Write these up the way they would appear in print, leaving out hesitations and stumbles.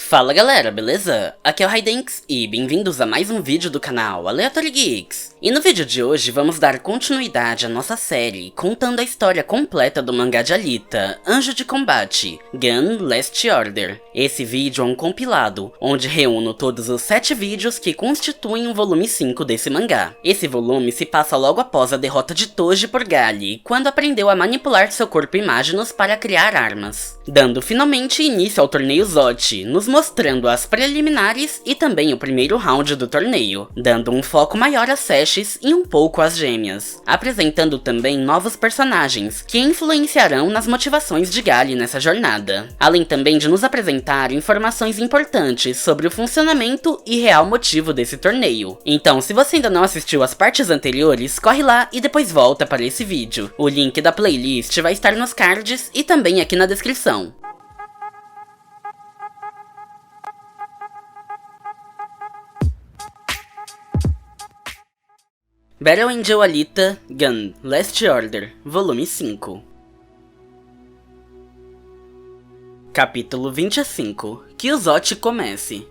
Fala galera, beleza? Aqui é o Raidenks e bem-vindos a mais um vídeo do canal Aleatory Geeks. E no vídeo de hoje vamos dar continuidade à nossa série, contando a história completa do mangá de Alita, Anjo de Combate, Gun Last Order. Esse vídeo é um compilado, onde reúno todos os 7 vídeos que constituem o volume 5 desse mangá. Esse volume se passa logo após a derrota de Toji por Gali, quando aprendeu a manipular seu corpo e Magnus para criar armas, dando finalmente início ao torneio Zote, nos mostrando as preliminares e também o primeiro round do torneio, dando um foco maior a Seshes e um pouco às gêmeas, apresentando também novos personagens que influenciarão nas motivações de Gali nessa jornada, além também de nos apresentar informações importantes sobre o funcionamento e real motivo desse torneio. Então, se você ainda não assistiu às partes anteriores, corre lá e depois volta para esse vídeo. O link da playlist vai estar nos cards e também aqui na descrição. Battle Angel Alita, Gun Last Order, volume 5. Capítulo 25. Que o Zote comece.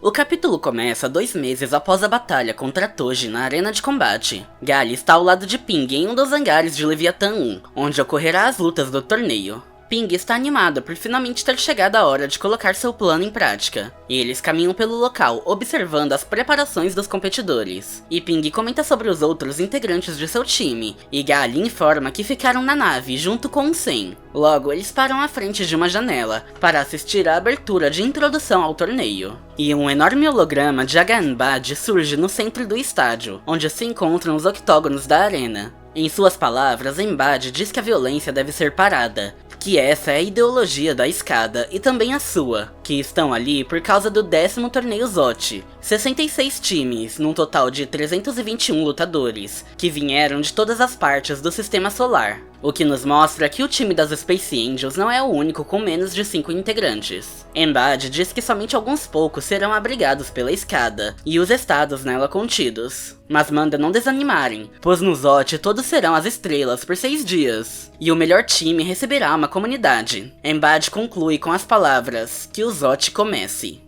O capítulo começa 2 meses após a batalha contra Toji na arena de combate. Gali está ao lado de Ping em um dos hangares de Leviathan 1, onde ocorrerá as lutas do torneio. Ping está animada por finalmente ter chegado a hora de colocar seu plano em prática, e eles caminham pelo local, observando as preparações dos competidores. E Ping comenta sobre os outros integrantes de seu time, e Gali informa que ficaram na nave junto com o Sen. Logo, eles param à frente de uma janela, para assistir à abertura de introdução ao torneio. E um enorme holograma de Aganbad surge no centro do estádio, onde se encontram os octógonos da arena. Em suas palavras, Embad diz que a violência deve ser parada, que essa é a ideologia da escada e também a sua, que estão ali por causa do 10º torneio Zote. 66 times, num total de 321 lutadores, que vieram de todas as partes do sistema solar. O que nos mostra que o time das Space Angels não é o único com menos de 5 integrantes. Embad diz que somente alguns poucos serão abrigados pela escada, e os estados nela contidos. Mas manda não desanimarem, pois no Zote todos serão as estrelas por 6 dias. E o melhor time receberá uma comunidade. Embad conclui com as palavras, que o Zote comece.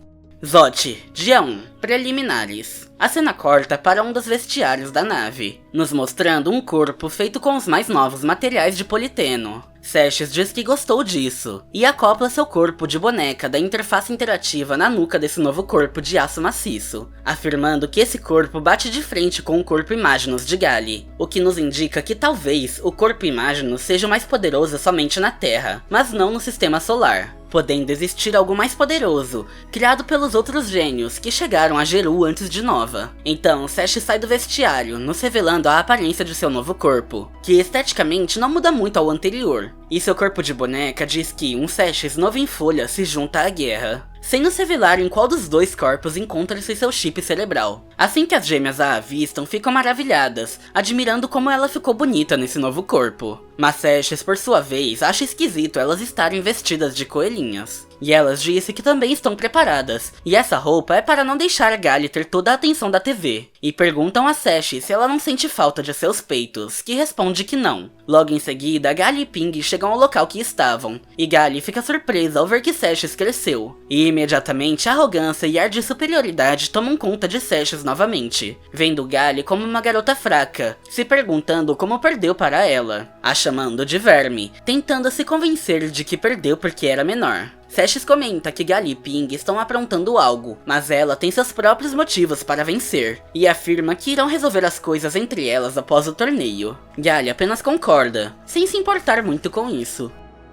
Zote, dia 1, preliminares. A cena corta para um dos vestiários da nave, nos mostrando um corpo feito com os mais novos materiais de politeno. Seshes diz que gostou disso, e acopla seu corpo de boneca da interface interativa na nuca desse novo corpo de aço maciço, afirmando que esse corpo bate de frente com o corpo Imaginus de Gali, o que nos indica que talvez o corpo Imaginus seja o mais poderoso somente na Terra, mas não no sistema solar, podendo existir algo mais poderoso, criado pelos outros gênios que chegaram a Geru antes de Nova. Então, Seshes sai do vestiário, nos revelando a aparência de seu novo corpo, que esteticamente não muda muito ao anterior, e seu corpo de boneca diz que um Seshes novo em folha se junta à guerra, sem nos revelar em qual dos dois corpos encontra-se seu chip cerebral. Assim que as gêmeas a avistam, ficam maravilhadas, admirando como ela ficou bonita nesse novo corpo. Mas Seshes, por sua vez, acha esquisito elas estarem vestidas de coelhinhas. E elas dizem que também estão preparadas, e essa roupa é para não deixar a Gali ter toda a atenção da TV. E perguntam a Seshes se ela não sente falta de seus peitos, que responde que não. Logo em seguida, Gali e Ping chegam ao local que estavam, e Gali fica surpresa ao ver que Seshes cresceu. E imediatamente a arrogância e ar de superioridade tomam conta de Seshes novamente, vendo Gali como uma garota fraca, se perguntando como perdeu para ela, a chamando de verme, tentando se convencer de que perdeu porque era menor. Seshes comenta que Gali e Ping estão aprontando algo, mas ela tem seus próprios motivos para vencer, e afirma que irão resolver as coisas entre elas após o torneio. Gali apenas concorda, sem se importar muito com isso.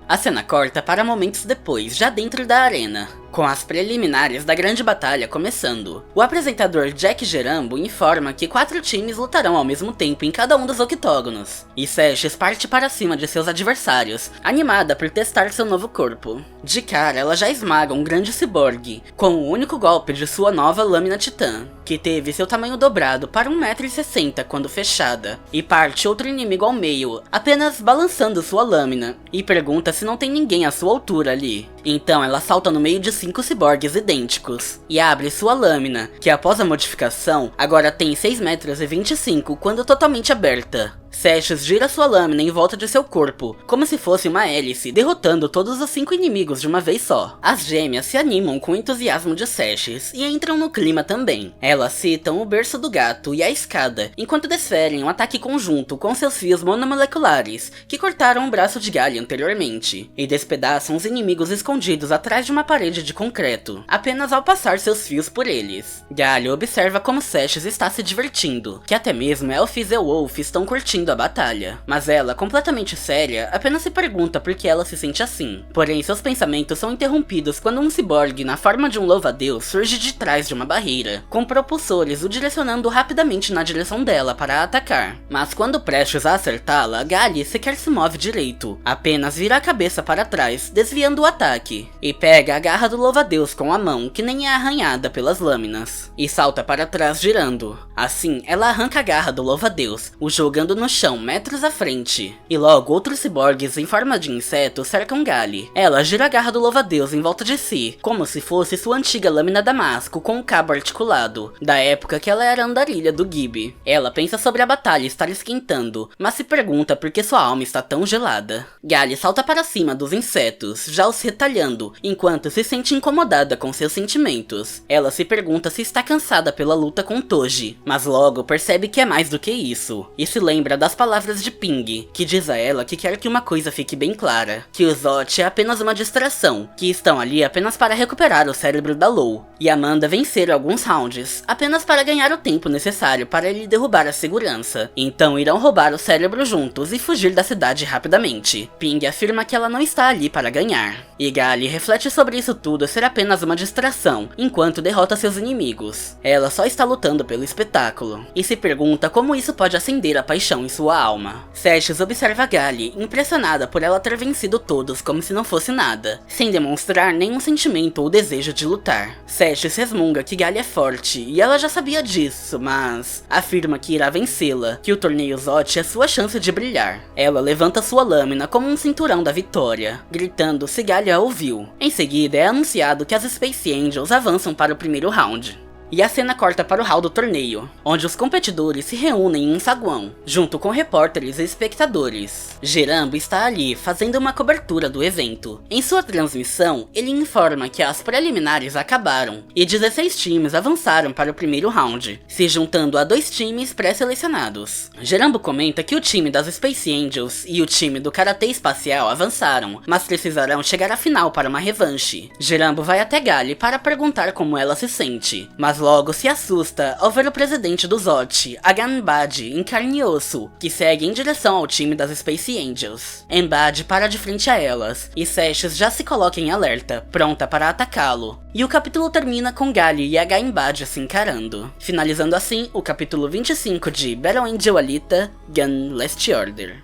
A cena corta para momentos depois, já dentro da arena, com as preliminares da grande batalha começando. O apresentador Jack Gerambo informa que 4 times lutarão ao mesmo tempo em cada um dos octógonos, e Seshes parte para cima de seus adversários, animada por testar seu novo corpo. De cara, ela já esmaga um grande ciborgue, com o único golpe de sua nova lâmina titã, que teve seu tamanho dobrado para 1,60 m quando fechada, e parte outro inimigo ao meio, apenas balançando sua lâmina, e pergunta se não tem ninguém à sua altura ali. Então ela salta no meio de 5 ciborgues idênticos, e abre sua lâmina, que após a modificação, agora tem 6,25 m quando totalmente aberta. Seshes gira sua lâmina em volta de seu corpo, como se fosse uma hélice, derrotando todos os 5 inimigos de uma vez só. As gêmeas se animam com o entusiasmo de Seshes e entram no clima também. Elas citam o berço do gato e a escada, enquanto desferem um ataque conjunto com seus fios monomoleculares, que cortaram o braço de Galli anteriormente, e despedaçam os inimigos escondidos atrás de uma parede de concreto, apenas ao passar seus fios por eles. Galli observa como Seshes está se divertindo, que até mesmo Elphys e Wolf estão curtindo a batalha, mas ela, completamente séria, apenas se pergunta por que ela se sente assim. Porém, seus pensamentos são interrompidos quando um ciborgue na forma de um louva-a-Deus surge de trás de uma barreira, com propulsores o direcionando rapidamente na direção dela para atacar. Mas quando prestes a acertá-la, Galli sequer se move direito, apenas vira a cabeça para trás, desviando o ataque, e pega a garra do louva-a-Deus com a mão, que nem é arranhada pelas lâminas, e salta para trás girando. Assim, ela arranca a garra do louva-a-Deus, o jogando no chão metros à frente, e logo outros ciborgues em forma de inseto cercam Galli. Ela gira a garra do louva-a-Deus em volta de si, como se fosse sua antiga lâmina damasco com o cabo articulado, da época que ela era andarilha do Gibi. Ela pensa sobre a batalha estar esquentando, mas se pergunta por que sua alma está tão gelada. Galli salta para cima dos insetos, já os retalhando, enquanto se sente incomodada com seus sentimentos. Ela se pergunta se está cansada pela luta com Toji, mas logo percebe que é mais do que isso, e se lembra das palavras de Ping, que diz a ela que quer que uma coisa fique bem clara, que o Zot é apenas uma distração, que estão ali apenas para recuperar o cérebro da Law, e Amanda vencer alguns rounds, apenas para ganhar o tempo necessário para ele derrubar a segurança. Então irão roubar o cérebro juntos e fugir da cidade rapidamente. Ping afirma que ela não está ali para ganhar, e Galli reflete sobre isso tudo ser apenas uma distração, enquanto derrota seus inimigos. Ela só está lutando pelo espetáculo, e se pergunta como isso pode acender a paixão em sua alma. Seshes observa Galli, impressionada por ela ter vencido todos como se não fosse nada, sem demonstrar nenhum sentimento ou desejo de lutar. Seshes resmunga que Galli é forte, e ela já sabia disso, mas afirma que irá vencê-la, que o torneio Zot é sua chance de brilhar. Ela levanta sua lâmina como um cinturão da vitória, gritando se Galli a ouviu. Em seguida é anunciado que as Space Angels avançam para o primeiro round. E a cena corta para o hall do torneio, onde os competidores se reúnem em um saguão, junto com repórteres e espectadores. Gerambo está ali, fazendo uma cobertura do evento. Em sua transmissão, ele informa que as preliminares acabaram, e 16 times avançaram para o primeiro round, se juntando a 2 times pré-selecionados. Gerambo comenta que o time das Space Angels e o time do Karatê Espacial avançaram, mas precisarão chegar à final para uma revanche. Gerambo vai até Galli para perguntar como ela se sente, mas logo se assusta ao ver o presidente do Zot, Embad, em carne e osso, que segue em direção ao time das Space Angels. Embad para de frente a elas, e Seshes já se coloca em alerta, pronta para atacá-lo. E o capítulo termina com Galli e Embad se encarando, finalizando assim o capítulo 25 de Battle Angel Alita, Gun Last Order.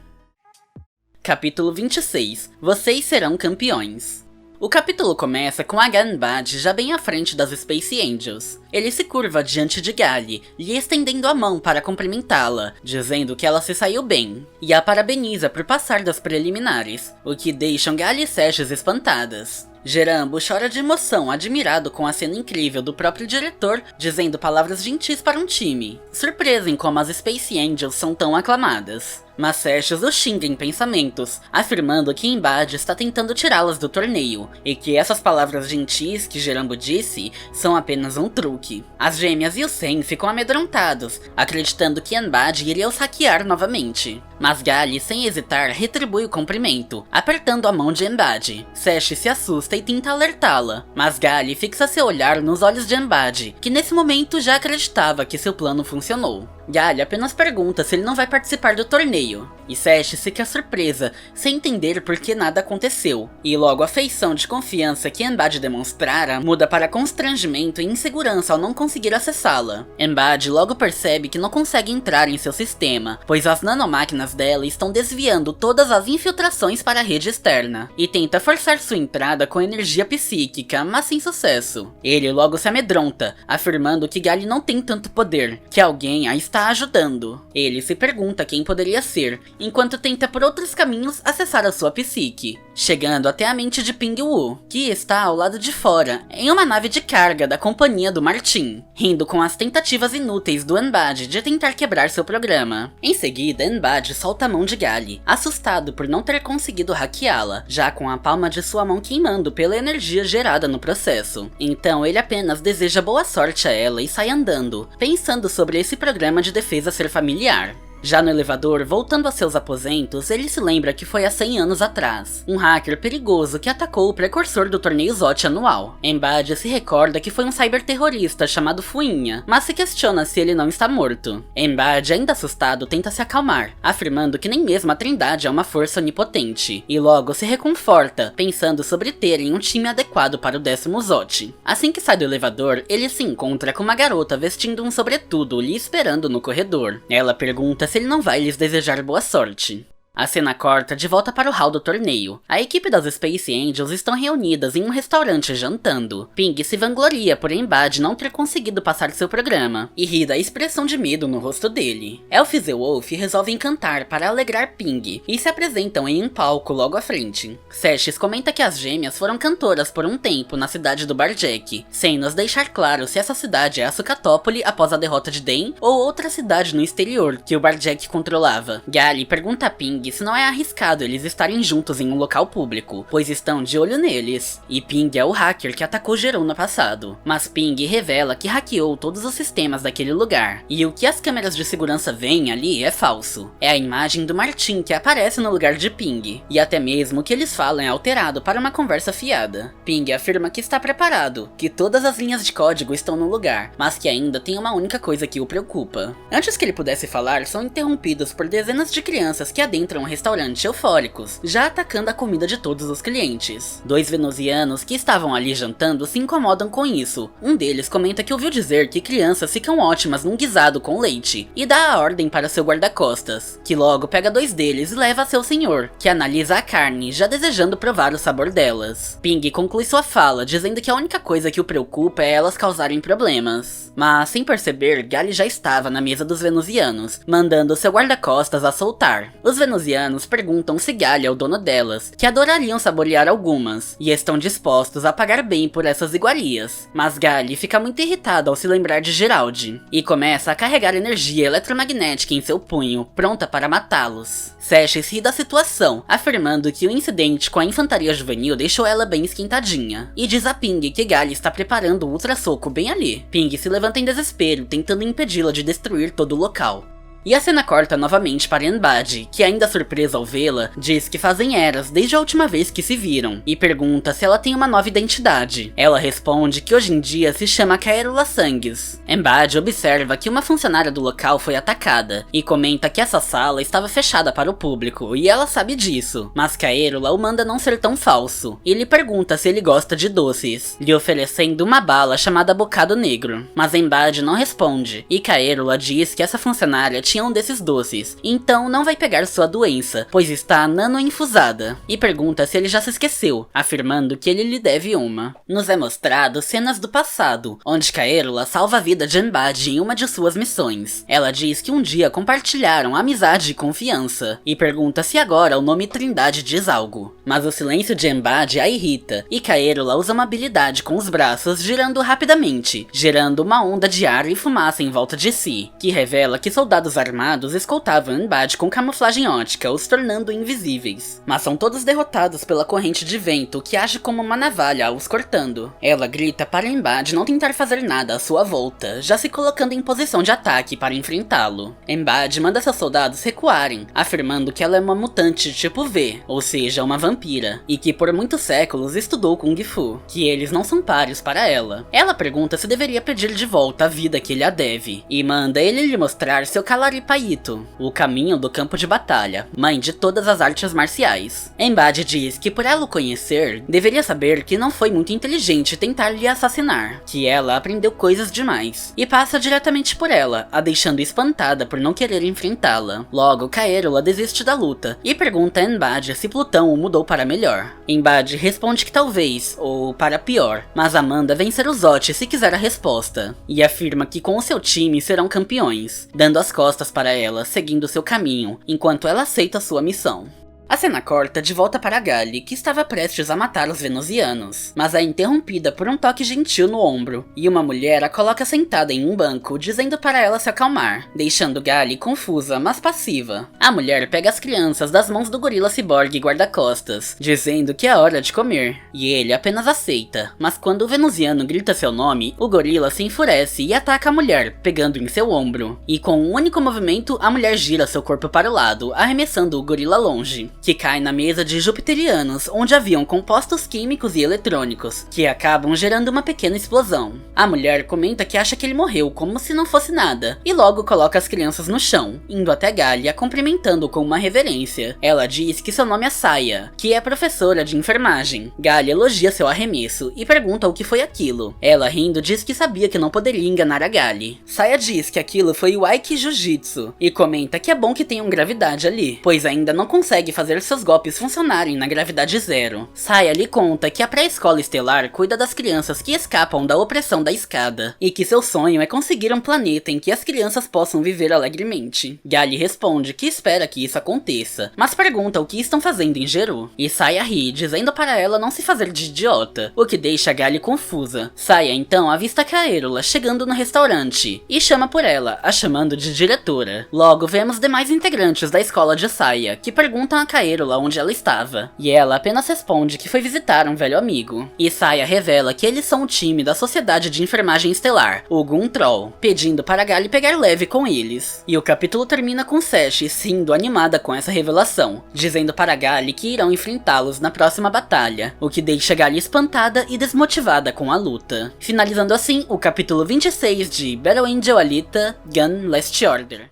Capítulo 26. Vocês serão campeões. O capítulo começa com Embad já bem à frente das Space Angels. Ele se curva diante de Galli, lhe estendendo a mão para cumprimentá-la, dizendo que ela se saiu bem, e a parabeniza por passar das preliminares, o que deixam Galli e Seshes espantadas. Gerambo chora de emoção, admirado com a cena incrível do próprio diretor, dizendo palavras gentis para um time, surpreso em como as Space Angels são tão aclamadas. Mas Seshes o xinga em pensamentos, afirmando que Embad está tentando tirá-las do torneio, e que essas palavras gentis que Gerambo disse são apenas um truque. As gêmeas e o Sen ficam amedrontados, acreditando que Embad iria os hackear novamente. Mas Galli, sem hesitar, retribui o cumprimento, apertando a mão de Embad. Seshes se assusta e tenta alertá-la, mas Galli fixa seu olhar nos olhos de Embad, que nesse momento já acreditava que seu plano funcionou. Galli apenas pergunta se ele não vai participar do torneio, e Seshes fica surpresa, sem entender por que nada aconteceu, e logo a feição de confiança que Embad demonstrara muda para constrangimento e insegurança ao não conseguir acessá-la. Embad logo percebe que não consegue entrar em seu sistema, pois as nanomáquinas dela estão desviando todas as infiltrações para a rede externa, e tenta forçar sua entrada com energia psíquica, mas sem sucesso. Ele logo se amedronta, afirmando que Galli não tem tanto poder, que alguém a está ajudando. Ele se pergunta quem poderia ser, enquanto tenta por outros caminhos acessar a sua psique. chegando até a mente de Ping Wu, que está ao lado de fora, em uma nave de carga da companhia do Martin, rindo com as tentativas inúteis do Enbad de tentar quebrar seu programa. Em seguida, Enbad solta a mão de Gali, assustado por não ter conseguido hackeá-la, já com a palma de sua mão queimando pela energia gerada no processo. Então ele apenas deseja boa sorte a ela e sai andando, pensando sobre esse programa de defesa ser familiar. Já no elevador, voltando a seus aposentos, ele se lembra que foi há 100 anos atrás, um hacker perigoso que atacou o precursor do torneio ZOT anual. Enbad se recorda que foi um cyberterrorista chamado Fuinha, mas se questiona se ele não está morto. Enbad, ainda assustado, tenta se acalmar, afirmando que nem mesmo a Trindade é uma força onipotente, e logo se reconforta, pensando sobre terem um time adequado para o 10º ZOT. Assim que sai do elevador, ele se encontra com uma garota vestindo um sobretudo lhe esperando no corredor. Ela pergunta se ele não vai lhes desejar boa sorte. A cena corta de volta para o hall do torneio. A equipe das Space Angels estão reunidas em um restaurante jantando. Ping se vangloria por Enbad não ter conseguido passar seu programa, e ri da expressão de medo no rosto dele. Elphys e Wolf resolvem cantar para alegrar Ping, e se apresentam em um palco logo à frente. Seshes comenta que as gêmeas foram cantoras por um tempo na cidade do Barjack, sem nos deixar claro se essa cidade é a Sucatópole após a derrota de Den, ou outra cidade no exterior que o Barjack controlava. Gali pergunta a Ping se não é arriscado eles estarem juntos em um local público, pois estão de olho neles. E Ping é o hacker que atacou Geron no passado. Mas Ping revela que hackeou todos os sistemas daquele lugar, e o que as câmeras de segurança veem ali é falso. É a imagem do Martin que aparece no lugar de Ping, e até mesmo o que eles falam é alterado para uma conversa fiada. Ping afirma que está preparado, que todas as linhas de código estão no lugar, mas que ainda tem uma única coisa que o preocupa. Antes que ele pudesse falar, são interrompidos por dezenas de crianças que adentram um restaurante eufóricos, já atacando a comida de todos os clientes. 2 venusianos que estavam ali jantando se incomodam com isso. Um deles comenta que ouviu dizer que crianças ficam ótimas num guisado com leite, e dá a ordem para seu guarda-costas, que logo pega 2 deles e leva a seu senhor, que analisa a carne, já desejando provar o sabor delas. Ping conclui sua fala, dizendo que a única coisa que o preocupa é elas causarem problemas. Mas, sem perceber, Gali já estava na mesa dos venusianos, mandando seu guarda-costas a soltar. Os venusianos perguntam se Gali é o dono delas, que adorariam saborear algumas, e estão dispostos a pagar bem por essas iguarias. Mas Gali fica muito irritada ao se lembrar de Gerald, e começa a carregar energia eletromagnética em seu punho, pronta para matá-los. Seshes ri da situação, afirmando que o incidente com a infantaria juvenil deixou ela bem esquentadinha, e diz a Ping que Gali está preparando um ultra soco bem ali. Ping se levanta em desespero, tentando impedi-la de destruir todo o local. E a cena corta novamente para Enbad, que ainda surpresa ao vê-la, diz que fazem eras desde a última vez que se viram, e pergunta se ela tem uma nova identidade. Ela responde que hoje em dia se chama Kaerula Sangues. Enbad observa que uma funcionária do local foi atacada, e comenta que essa sala estava fechada para o público, e ela sabe disso, mas Kaerula o manda não ser tão falso, e lhe pergunta se ele gosta de doces, lhe oferecendo uma bala chamada Bocado Negro. Mas Enbad não responde, e Kaerula diz que essa funcionária tinha um desses doces, então não vai pegar sua doença, pois está nano-infusada, e pergunta se ele já se esqueceu, afirmando que ele lhe deve uma. Nos é mostrado cenas do passado, onde Kaerula salva a vida de Enbad em uma de suas missões. Ela diz que um dia compartilharam amizade e confiança, e pergunta se agora o nome Trindade diz algo. Mas o silêncio de Enbad a irrita, e Kaerula usa uma habilidade com os braços girando rapidamente, gerando uma onda de ar e fumaça em volta de si, que revela que soldados armados escoltavam Enbad com camuflagem ótica, os tornando invisíveis. Mas são todos derrotados pela corrente de vento, que age como uma navalha, os cortando. Ela grita para Enbad não tentar fazer nada à sua volta, já se colocando em posição de ataque para enfrentá-lo. Enbad manda seus soldados recuarem, afirmando que ela é uma mutante tipo V, ou seja, uma vampira, e que por muitos séculos estudou Kung Fu, que eles não são páreos para ela. Ela pergunta se deveria pedir de volta a vida que ele a deve, e manda ele lhe mostrar seu Kalaripaito, o caminho do campo de batalha, mãe de todas as artes marciais. Enbad diz que por ela o conhecer, deveria saber que não foi muito inteligente tentar lhe assassinar, que ela aprendeu coisas demais, e passa diretamente por ela, a deixando espantada por não querer enfrentá-la. Logo, Kaerula desiste da luta, e pergunta a Enbad se Plutão o mudou para melhor. Enbad responde que talvez, ou para pior, mas manda vencer o ZOT se quiser a resposta, e afirma que com o seu time serão campeões, dando as costas para ela, seguindo seu caminho, enquanto ela aceita sua missão. A cena corta de volta para Gali, que estava prestes a matar os venusianos, mas é interrompida por um toque gentil no ombro, e uma mulher a coloca sentada em um banco, dizendo para ela se acalmar, deixando Gali confusa, mas passiva. A mulher pega as crianças das mãos do gorila ciborgue guarda-costas, dizendo que é hora de comer, e ele apenas aceita, mas quando o venusiano grita seu nome, o gorila se enfurece e ataca a mulher, pegando em seu ombro, e com um único movimento, a mulher gira seu corpo para o lado, arremessando o gorila longe, que cai na mesa de jupiterianos, onde haviam compostos químicos e eletrônicos, que acabam gerando uma pequena explosão. A mulher comenta que acha que ele morreu como se não fosse nada, e logo coloca as crianças no chão, indo até Galia cumprimentando com uma reverência. Ela diz que seu nome é Saya, que é professora de enfermagem. Galia elogia seu arremesso e pergunta o que foi aquilo. Ela rindo diz que sabia que não poderia enganar a Gali. Saya diz que aquilo foi o Aiki Jiu-Jitsu, e comenta que é bom que tenham gravidade ali, pois ainda não consegue fazer seus golpes funcionarem na gravidade zero. Saya lhe conta que a pré-escola estelar cuida das crianças que escapam da opressão da escada, e que seu sonho é conseguir um planeta em que as crianças possam viver alegremente. Gali responde que espera que isso aconteça, mas pergunta o que estão fazendo em Geru, e Saya ri, dizendo para ela não se fazer de idiota, o que deixa Gali confusa. Saya então avista Kaerula chegando no restaurante, e chama por ela, a chamando de diretora. Logo vemos demais integrantes da escola de Saya, que perguntam a Kaerula onde ela estava, e ela apenas responde que foi visitar um velho amigo. E Saya revela que eles são o time da Sociedade de Enfermagem Estelar, o Gun Troll, pedindo para Gali pegar leve com eles. E o capítulo termina com Sesh rindo animada com essa revelação, dizendo para Gali que irão enfrentá-los na próxima batalha, o que deixa Gali espantada e desmotivada com a luta. Finalizando assim o capítulo 26 de Battle Angel Alita Gun Last Order.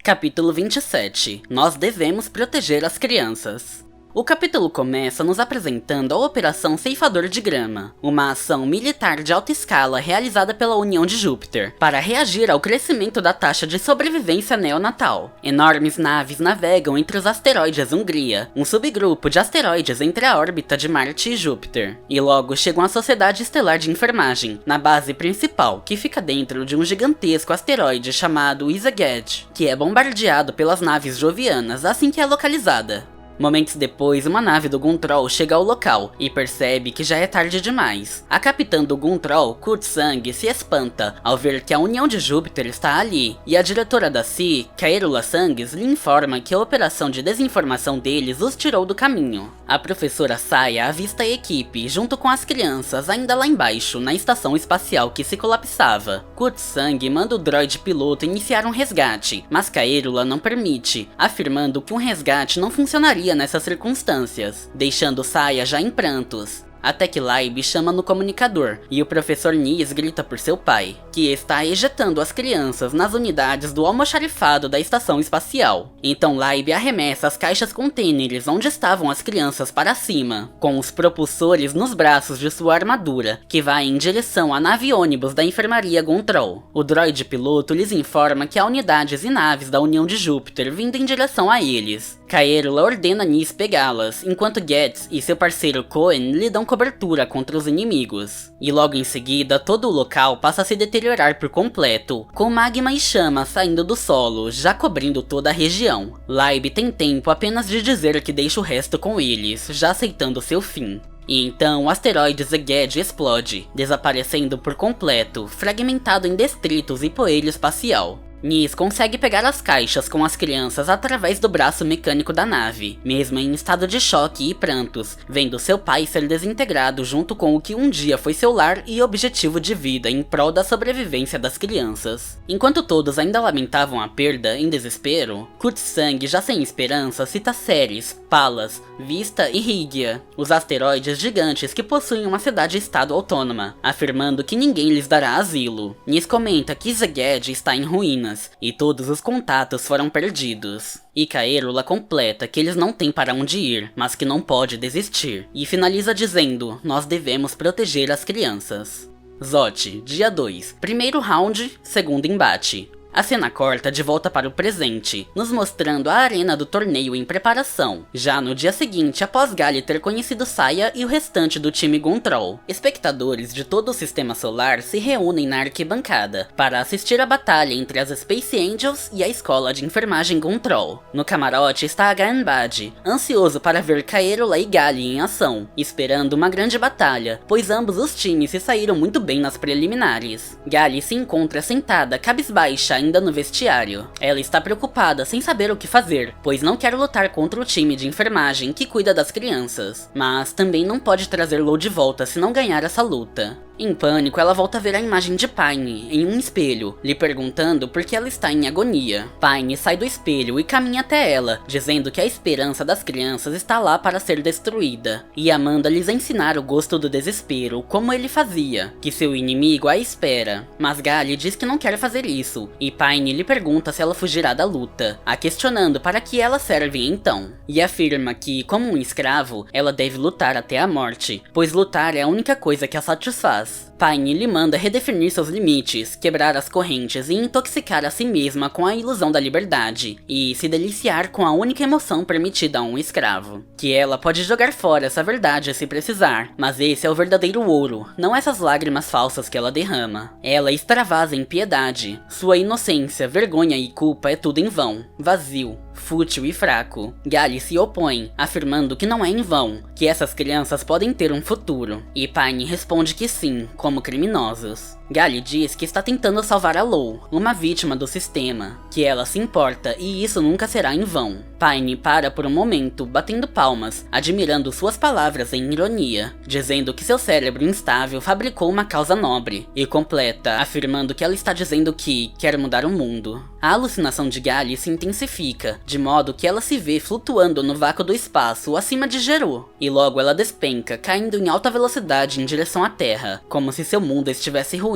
Capítulo 27. Nós devemos proteger as crianças. O capítulo começa nos apresentando a Operação Ceifador de Grama, uma ação militar de alta escala realizada pela União de Júpiter, para reagir ao crescimento da taxa de sobrevivência neonatal. Enormes naves navegam entre os asteroides Hungria, um subgrupo de asteroides entre a órbita de Marte e Júpiter, e logo chegam à Sociedade Estelar de Enfermagem, na base principal, que fica dentro de um gigantesco asteroide chamado Izaged, que é bombardeado pelas naves jovianas assim que é localizada. Momentos depois, uma nave do Gun Troll chega ao local e percebe que já é tarde demais. A capitã do Gun Troll, Kurtzang, se espanta ao ver que a União de Júpiter está ali, e a diretora da SI, Kaerula Sangs, lhe informa que a operação de desinformação deles os tirou do caminho. A professora Saya avista a equipe, junto com as crianças, ainda lá embaixo, na estação espacial que se colapsava. Kurtzang manda o droide piloto iniciar um resgate, mas Kaerula não permite, afirmando que um resgate não funcionaria nessas circunstâncias, deixando Saya já em prantos. Até que Laib chama no comunicador, e o professor Nis grita por seu pai, que está ejetando as crianças nas unidades do almoxarifado da estação espacial. Então Laib arremessa as caixas contêineres onde estavam as crianças para cima, com os propulsores nos braços de sua armadura, que vai em direção à nave ônibus da enfermaria Gun Troll. O droide piloto lhes informa que há unidades e naves da União de Júpiter vindo em direção a eles. Kaerula ordena Nis pegá-las, enquanto Getz e seu parceiro Cohen lhe dão cobertura contra os inimigos. E logo em seguida, todo o local passa a se deteriorar por completo, com magma e chama saindo do solo, já cobrindo toda a região. Laib tem tempo apenas de dizer que deixa o resto com eles, já aceitando seu fim. E então o asteroide Zeged explode, desaparecendo por completo, fragmentado em detritos e poeira espacial. Nis consegue pegar as caixas com as crianças através do braço mecânico da nave, mesmo em estado de choque e prantos, vendo seu pai ser desintegrado junto com o que um dia foi seu lar e objetivo de vida em prol da sobrevivência das crianças. Enquanto todos ainda lamentavam a perda em desespero, Kurtzang, já sem esperança, cita Ceres, Pallas, Vista e Hygia, os asteroides gigantes que possuem uma cidade-estado autônoma, afirmando que ninguém lhes dará asilo. Nis comenta que Zeged está em ruínas, e todos os contatos foram perdidos. E Kaerula completa que eles não têm para onde ir, mas que não pode desistir, e finaliza dizendo: nós devemos proteger as crianças. Zot, dia 2, primeiro round, segundo embate. A cena corta de volta para o presente, nos mostrando a arena do torneio em preparação, já no dia seguinte após Gali ter conhecido Saya e o restante do time Gontrol. Espectadores de todo o sistema solar se reúnem na arquibancada para assistir a batalha entre as Space Angels e a escola de enfermagem Gontrol. No camarote está Ganbad, ansioso para ver Kaerola e Gali em ação, esperando uma grande batalha, pois ambos os times se saíram muito bem nas preliminares. Gali se encontra sentada cabisbaixa ainda no vestiário. Ela está preocupada sem saber o que fazer, pois não quer lutar contra o time de enfermagem que cuida das crianças, mas também não pode trazer Law de volta se não ganhar essa luta. Em pânico, ela volta a ver a imagem de Pine em um espelho, lhe perguntando por que ela está em agonia. Pine sai do espelho e caminha até ela, dizendo que a esperança das crianças está lá para ser destruída, e manda lhes ensinar o gosto do desespero, como ele fazia, que seu inimigo a espera. Mas Gali diz que não quer fazer isso, e Pine lhe pergunta se ela fugirá da luta, a questionando para que ela serve então, e afirma que, como um escravo, ela deve lutar até a morte, pois lutar é a única coisa que a satisfaz. Pine lhe manda redefinir seus limites, quebrar as correntes e intoxicar a si mesma com a ilusão da liberdade, e se deliciar com a única emoção permitida a um escravo. Que ela pode jogar fora essa verdade se precisar, mas esse é o verdadeiro ouro, não essas lágrimas falsas que ela derrama. Ela extravasa em piedade, sua inocência, vergonha e culpa é tudo em vão, vazio, fútil e fraco. Gali se opõe, afirmando que não é em vão, que essas crianças podem ter um futuro, e Pine responde que sim, como criminosos. Gali diz que está tentando salvar a Law, uma vítima do sistema, que ela se importa e isso nunca será em vão. Pine para por um momento, batendo palmas, admirando suas palavras em ironia, dizendo que seu cérebro instável fabricou uma causa nobre, e completa, afirmando que ela está dizendo que quer mudar o mundo. A alucinação de Gali se intensifica, de modo que ela se vê flutuando no vácuo do espaço acima de Geru, e logo ela despenca, caindo em alta velocidade em direção à Terra, como se seu mundo estivesse ruindo.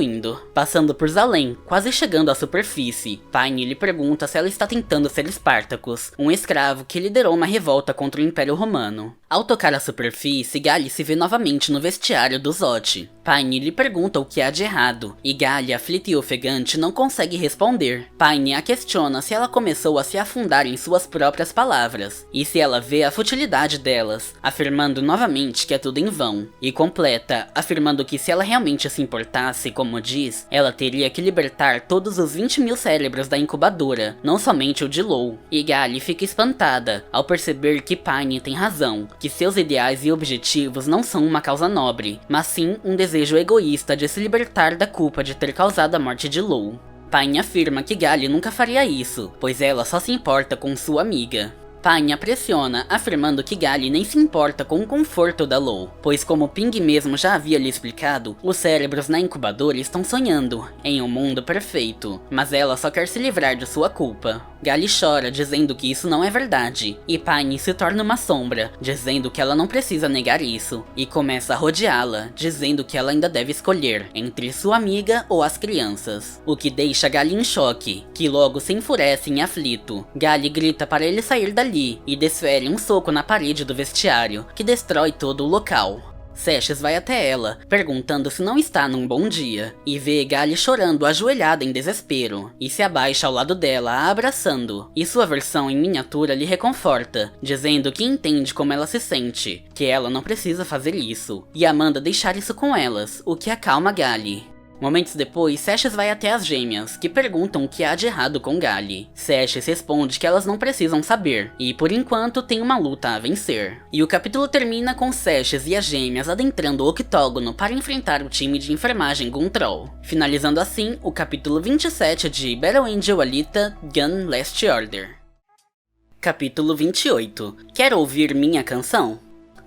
Passando por Zalem, quase chegando à superfície, Pine lhe pergunta se ela está tentando ser Spartacus, um escravo que liderou uma revolta contra o Império Romano. Ao tocar a superfície, Gali se vê novamente no vestiário do Zot. Pine lhe pergunta o que há de errado, e Gali, aflita e ofegante, não consegue responder. Pine a questiona se ela começou a se afundar em suas próprias palavras, e se ela vê a futilidade delas, afirmando novamente que é tudo em vão, e completa, afirmando que se ela realmente se importasse, como diz, ela teria que libertar todos os 20.000 cérebros da incubadora, não somente o de Law. E Gali fica espantada, ao perceber que Pine tem razão, que seus ideais e objetivos não são uma causa nobre, mas sim um desejo egoísta de se libertar da culpa de ter causado a morte de Law. Pine afirma que Gali nunca faria isso, pois ela só se importa com sua amiga. Pine a pressiona, afirmando que Gali nem se importa com o conforto da Law, pois como Ping mesmo já havia lhe explicado, os cérebros na incubadora estão sonhando em um mundo perfeito, mas ela só quer se livrar de sua culpa. Gali chora, dizendo que isso não é verdade, e Pine se torna uma sombra, dizendo que ela não precisa negar isso, e começa a rodeá-la, dizendo que ela ainda deve escolher entre sua amiga ou as crianças, o que deixa Gali em choque, que logo se enfurece em aflito. Gali grita para ele sair dali, e desfere um soco na parede do vestiário, que destrói todo o local. Seshes vai até ela, perguntando se não está num bom dia, e vê Gali chorando ajoelhada em desespero, e se abaixa ao lado dela, a abraçando, e sua versão em miniatura lhe reconforta, dizendo que entende como ela se sente, que ela não precisa fazer isso, e a manda deixar isso com elas, o que acalma Gali. Momentos depois, Seshes vai até as gêmeas, que perguntam o que há de errado com Gali. Seshes responde que elas não precisam saber, e por enquanto tem uma luta a vencer. E o capítulo termina com Seshes e as gêmeas adentrando o octógono para enfrentar o time de enfermagem Gontrol. Finalizando assim o capítulo 27 de Battle Angel Alita Gun Last Order. Capítulo 28. Quer ouvir minha canção?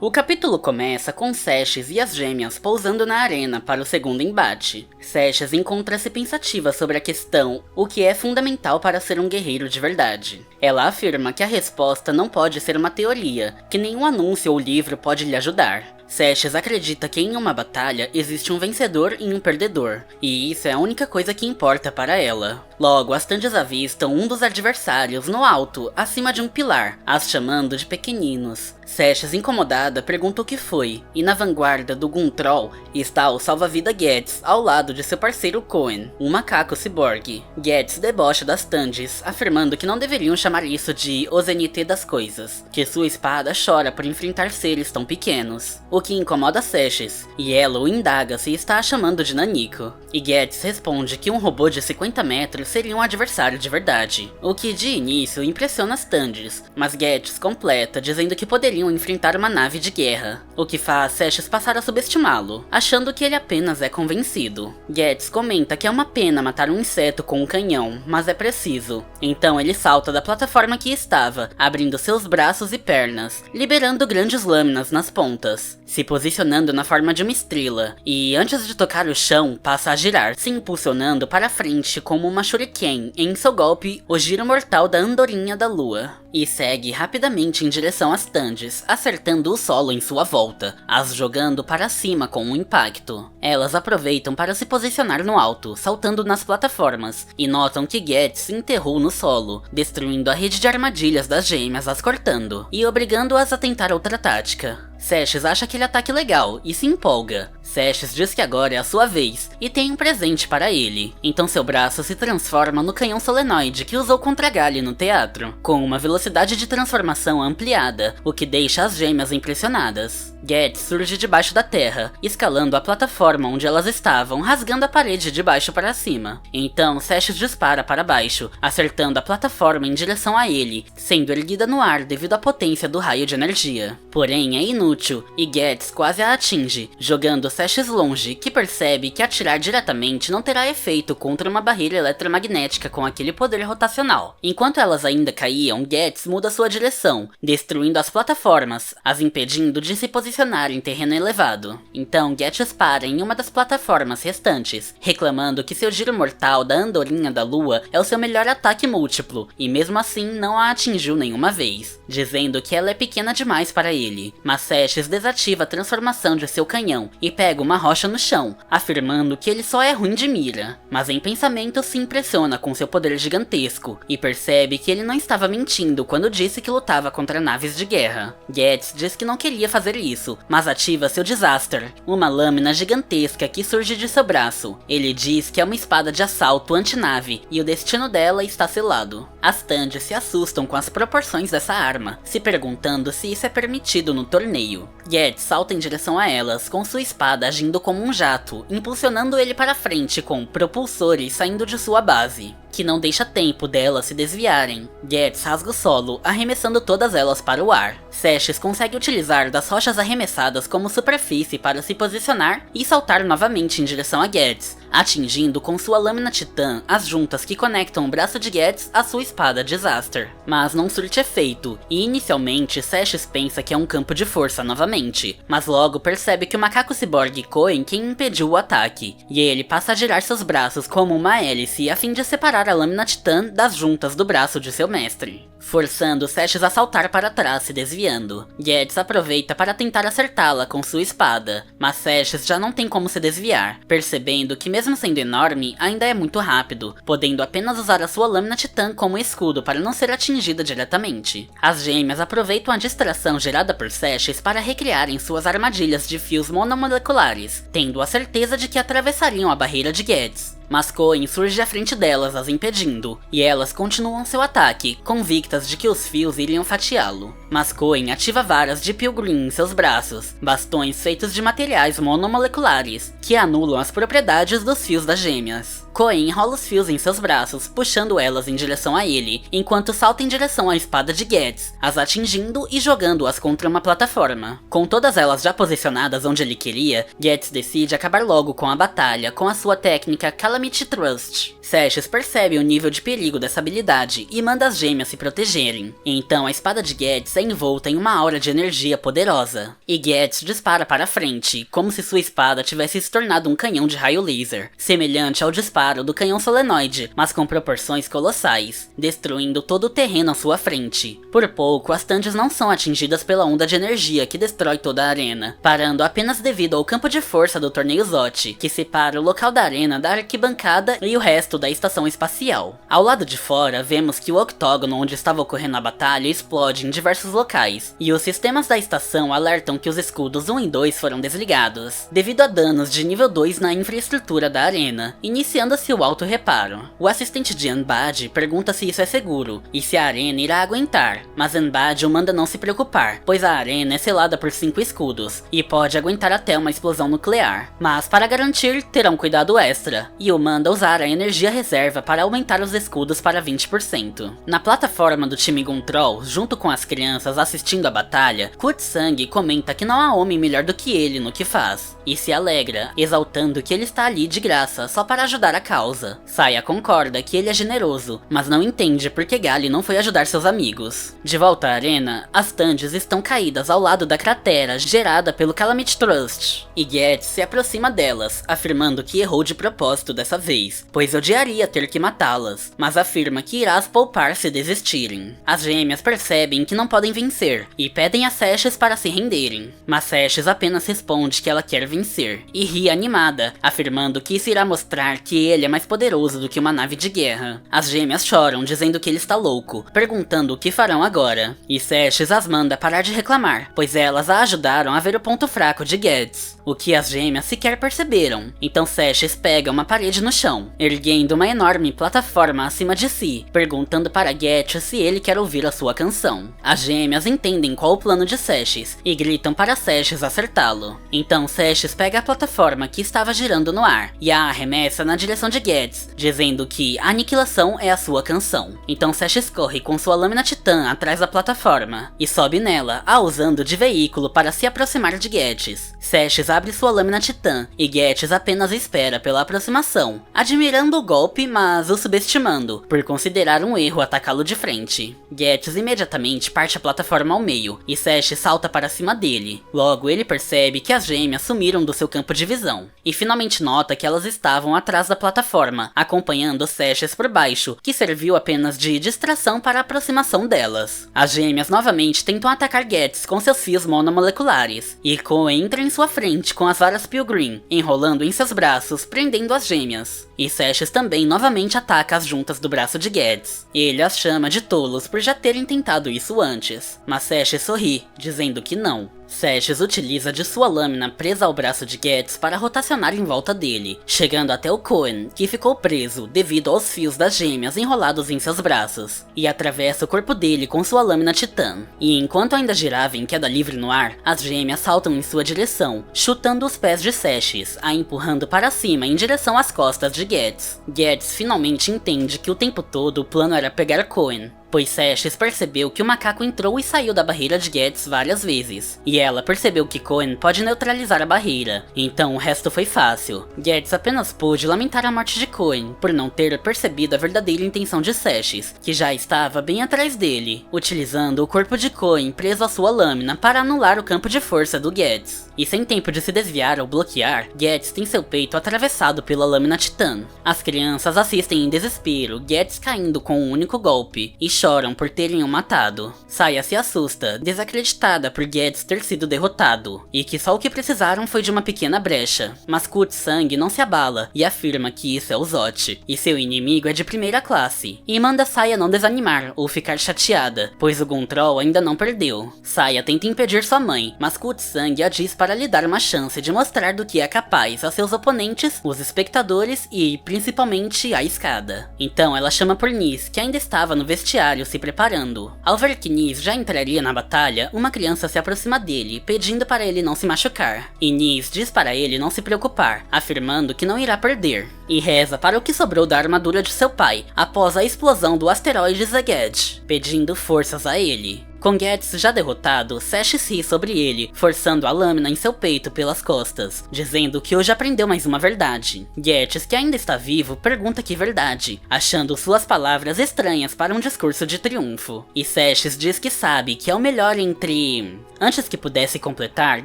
O capítulo começa com Seshes e as gêmeas pousando na arena para o segundo embate. Seshes encontra-se pensativa sobre a questão, o que é fundamental para ser um guerreiro de verdade. Ela afirma que a resposta não pode ser uma teoria, que nenhum anúncio ou livro pode lhe ajudar. Seshes acredita que em uma batalha existe um vencedor e um perdedor, e isso é a única coisa que importa para ela. Logo, as Tandias avistam um dos adversários no alto, acima de um pilar, as chamando de pequeninos. Seshes, incomodada, pergunta o que foi, e na vanguarda do Gun Troll está o salva-vida Gets, ao lado de seu parceiro Cohen, um macaco ciborgue. Gets debocha das Tandis, afirmando que não deveriam chamar isso de o Zenith das coisas, que sua espada chora por enfrentar seres tão pequenos, o que incomoda Seshes, e ela o indaga se está a chamando de Nanico. E Gets responde que um robô de 50 metros seria um adversário de verdade, o que de início impressiona as Tandis, mas Gets completa dizendo que poderiam enfrentar uma nave de guerra, o que faz Seshes passar a subestimá-lo, achando que ele apenas é convencido. Gets comenta que é uma pena matar um inseto com um canhão, mas é preciso. Então ele salta da plataforma que estava, abrindo seus braços e pernas, liberando grandes lâminas nas pontas, se posicionando na forma de uma estrela, e antes de tocar o chão, passa a girar, se impulsionando para frente como uma shuriken em seu golpe, o giro mortal da andorinha da lua. E segue rapidamente em direção às Tandis, acertando o solo em sua volta, as jogando para cima com um impacto. Elas aproveitam para se posicionar no alto, saltando nas plataformas, e notam que Gets se enterrou no solo, destruindo a rede de armadilhas das gêmeas, as cortando, e obrigando-as a tentar outra tática. Seshes acha aquele ataque legal e se empolga. Seshes diz que agora é a sua vez e tem um presente para ele. Então seu braço se transforma no canhão solenoide que usou contra Gally no teatro, com uma velocidade de transformação ampliada, o que deixa as gêmeas impressionadas. Gets surge debaixo da terra, escalando a plataforma onde elas estavam, rasgando a parede de baixo para cima. Então Seshes dispara para baixo, acertando a plataforma em direção a ele, sendo erguida no ar devido à potência do raio de energia. Porém é inútil, e Gets quase a atinge, jogando Seshes longe, que percebe que atirar diretamente não terá efeito contra uma barreira eletromagnética com aquele poder rotacional. Enquanto elas ainda caíam, Gets muda sua direção, destruindo as plataformas, as impedindo de se posicionar em terreno elevado. Então Gets para em uma das plataformas restantes, reclamando que seu giro mortal da andorinha da lua é o seu melhor ataque múltiplo, e mesmo assim não a atingiu nenhuma vez, dizendo que ela é pequena demais para ele. Mas Seshes desativa a transformação de seu canhão e pega uma rocha no chão, afirmando que ele só é ruim de mira, mas em pensamento se impressiona com seu poder gigantesco e percebe que ele não estava mentindo quando disse que lutava contra naves de guerra. Gets diz que não queria fazer isso, mas ativa seu Disaster, uma lâmina gigantesca que surge de seu braço. Ele diz que é uma espada de assalto antinave e o destino dela está selado. As Tandis se assustam com as proporções dessa arma, se perguntando se isso é permitido no torneio. Gets salta em direção a elas, com sua espada agindo como um jato, impulsionando ele para frente com propulsores saindo de sua base, que não deixa tempo delas se desviarem. Gets rasga o solo, arremessando todas elas para o ar. Seshes consegue utilizar das rochas arremessadas como superfície para se posicionar e saltar novamente em direção a Gets, atingindo com sua lâmina titã as juntas que conectam o braço de Gets à sua espada Disaster. Mas não surte efeito, e inicialmente Seshes pensa que é um campo de força novamente, mas logo percebe que o macaco ciborgue Cohen quem impediu o ataque, e ele passa a girar seus braços como uma hélice a fim de separar a lâmina titã das juntas do braço de seu mestre, forçando Seshes a saltar para trás se desviando. Gets aproveita para tentar acertá-la com sua espada, mas Seshes já não tem como se desviar, percebendo que mesmo sendo enorme, ainda é muito rápido, podendo apenas usar a sua lâmina titã como escudo para não ser atingida diretamente. As gêmeas aproveitam a distração gerada por Seshes para recriarem suas armadilhas de fios monomoleculares, tendo a certeza de que atravessariam a barreira de Gets. Mas Cohen surge à frente delas, as impedindo, e elas continuam seu ataque, convictas de que os fios iriam fatiá-lo. Mas Cohen ativa varas de Pilgrim em seus braços, bastões feitos de materiais monomoleculares, que anulam as propriedades dos fios das gêmeas. Cohen enrola os fios em seus braços, puxando elas em direção a ele, enquanto salta em direção à espada de Gets, as atingindo e jogando-as contra uma plataforma. Com todas elas já posicionadas onde ele queria, Gets decide acabar logo com a batalha com a sua técnica Calamity Thrust. Seshes percebe o nível de perigo dessa habilidade e manda as gêmeas se protegerem. Então a espada de Gets é envolta em uma aura de energia poderosa, e Gets dispara para frente, como se sua espada tivesse se tornado um canhão de raio laser, semelhante ao disparo disparo do canhão solenoide, mas com proporções colossais, destruindo todo o terreno à sua frente. Por pouco, as Tandes não são atingidas pela onda de energia que destrói toda a arena, parando apenas devido ao campo de força do torneio Zot, que separa o local da arena da arquibancada e o resto da estação espacial. Ao lado de fora, vemos que o octógono onde estava ocorrendo a batalha explode em diversos locais, e os sistemas da estação alertam que os escudos 1 e 2 foram desligados, devido a danos de nível 2 na infraestrutura da arena, iniciando-se o auto-reparo. O assistente de Anbad pergunta se isso é seguro, e se a arena irá aguentar, mas Anbad o manda não se preocupar, pois a arena é selada por 5 escudos, e pode aguentar até uma explosão nuclear, mas para garantir, terão cuidado extra, e o manda usar a energia reserva para aumentar os escudos para 20%. Na plataforma do time Guntroll, junto com as crianças assistindo a batalha, Kutsang comenta que não há homem melhor do que ele no que faz, e se alegra, exaltando que ele está ali de graça só para ajudar a causa. Saya concorda que ele é generoso, mas não entende por que Gali não foi ajudar seus amigos. De volta à arena, as Tandes estão caídas ao lado da cratera gerada pelo Calamity Trust, e Getz se aproxima delas, afirmando que errou de propósito dessa vez, pois odiaria ter que matá-las, mas afirma que irá as poupar se desistirem. As gêmeas percebem que não podem vencer, e pedem a Sashes para se renderem, mas Sashes apenas responde que ela quer vencer, e ri animada, afirmando que isso irá mostrar que ele é mais poderoso do que uma nave de guerra. As gêmeas choram, dizendo que ele está louco, perguntando o que farão agora, e Sashes as manda parar de reclamar, pois elas a ajudaram a ver o ponto fraco de Getz, o que as gêmeas sequer perceberam. Então Sashes pega uma parede no chão, erguendo uma enorme plataforma acima de si, perguntando para Getz se ele quer ouvir a sua canção. As gêmeas entendem qual o plano de Sashes, e gritam para Sashes acertá-lo. Então Sashes pega a plataforma que estava girando no ar, e a arremessa na direção de Getz, dizendo que a aniquilação é a sua canção. Então Sashes corre com sua lâmina titã atrás da plataforma, e sobe nela, a usando de veículo para se aproximar de Getz. Sashes abre sua lâmina titã, e Getz apenas espera pela aproximação, admirando o golpe, mas o subestimando, por considerar um erro atacá-lo de frente. Getz imediatamente parte a plataforma ao meio, e Sashes salta para cima dele. Logo ele percebe que as gêmeas sumiram do seu campo de visão, e finalmente nota que elas estavam atrás da plataforma, acompanhando Sashes por baixo, que serviu apenas de distração para a aproximação delas. As gêmeas novamente tentam atacar Getz com seus fios monomoleculares, e Cohen entra em sua frente com as varas Pilgrim, enrolando em seus braços, prendendo as gêmeas. E Sashes também novamente ataca as juntas do braço de Getz. Ele as chama de tolos por já terem tentado isso antes, mas Sashes sorri, dizendo que não. Sashes utiliza de sua lâmina presa ao braço de Getz para rotacionar em volta dele, chegando até o Cohen, que ficou preso devido aos fios das gêmeas enrolados em seus braços, e atravessa o corpo dele com sua lâmina titã. E enquanto ainda girava em queda livre no ar, as gêmeas saltam em sua direção, chutando os pés de Sashes, a empurrando para cima em direção às costas de Getz. Getz finalmente entende que o tempo todo o plano era pegar Cohen, pois Sashes percebeu que o macaco entrou e saiu da barreira de Getz várias vezes, e ela percebeu que Cohen pode neutralizar a barreira, então o resto foi fácil. Getz apenas pôde lamentar a morte de Cohen, por não ter percebido a verdadeira intenção de Sashes, que já estava bem atrás dele, utilizando o corpo de Cohen preso à sua lâmina para anular o campo de força do Getz. E sem tempo de se desviar ou bloquear, Getz tem seu peito atravessado pela lâmina titã. As crianças assistem em desespero, Getz caindo com um único golpe, e choram por terem o matado. Saya se assusta, desacreditada por Getz ter sido derrotado, e que só o que precisaram foi de uma pequena brecha. Mas Kutsang não se abala, e afirma que isso é o Zot, e seu inimigo é de primeira classe, e manda Saya não desanimar ou ficar chateada, pois o Guntroll ainda não perdeu. Saya tenta impedir sua mãe, mas Kutsang a diz para lhe dar uma chance de mostrar do que é capaz a seus oponentes, os espectadores e, principalmente, a escada. Então ela chama por Nis, que ainda estava no vestiário se preparando. Ao ver que Nis já entraria na batalha, uma criança se aproxima dele, pedindo para ele não se machucar. E Nis diz para ele não se preocupar, afirmando que não irá perder, e reza para o que sobrou da armadura de seu pai, após a explosão do asteroide Zeged, pedindo forças a ele. Com Getz já derrotado, Seshes ri sobre ele, forçando a lâmina em seu peito pelas costas, dizendo que hoje aprendeu mais uma verdade. Getz, que ainda está vivo, pergunta que verdade, achando suas palavras estranhas para um discurso de triunfo. E Seshes diz que sabe que é o melhor entre... Antes que pudesse completar,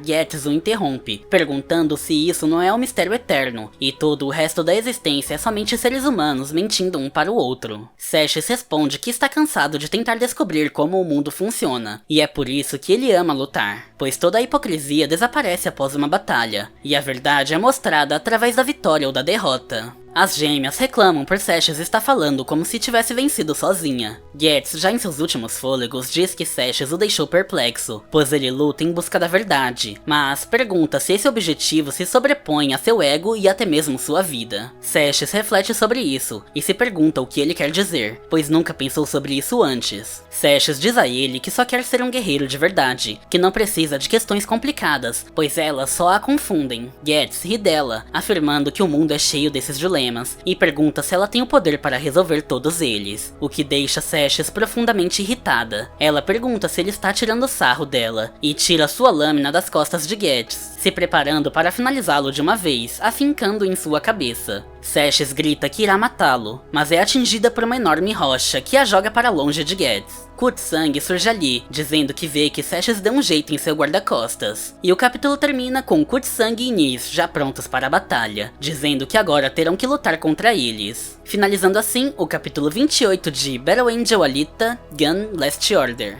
Getz o interrompe, perguntando se isso não é um mistério eterno, e todo o resto da existência é somente seres humanos mentindo um para o outro. Seshes responde que está cansado de tentar descobrir como o mundo funciona, e é por isso que ele ama lutar, pois toda a hipocrisia desaparece após uma batalha, e a verdade é mostrada através da vitória ou da derrota. As gêmeas reclamam por Seshes estar falando como se tivesse vencido sozinha. Getz, já em seus últimos fôlegos, diz que Seshes o deixou perplexo, pois ele luta em busca da verdade, mas pergunta se esse objetivo se sobrepõe a seu ego e até mesmo sua vida. Seshes reflete sobre isso, e se pergunta o que ele quer dizer, pois nunca pensou sobre isso antes. Seshes diz a ele que só quer ser um guerreiro de verdade, que não precisa de questões complicadas, pois elas só a confundem. Getz ri dela, afirmando que o mundo é cheio desses dilemas, e pergunta se ela tem o poder para resolver todos eles, o que deixa Seshes profundamente irritada. Ela pergunta se ele está tirando sarro dela, e tira sua lâmina das costas de Getz, se preparando para finalizá-lo de uma vez, afincando em sua cabeça. Seshes grita que irá matá-lo, mas é atingida por uma enorme rocha que a joga para longe de Getz. Kurzang surge ali, dizendo que vê que Seshes deu um jeito em seu guarda-costas. E o capítulo termina com Kurzang e Nis já prontos para a batalha, dizendo que agora terão que lutar contra eles. Finalizando assim o capítulo 28 de Battle Angel Alita: Gun Last Order.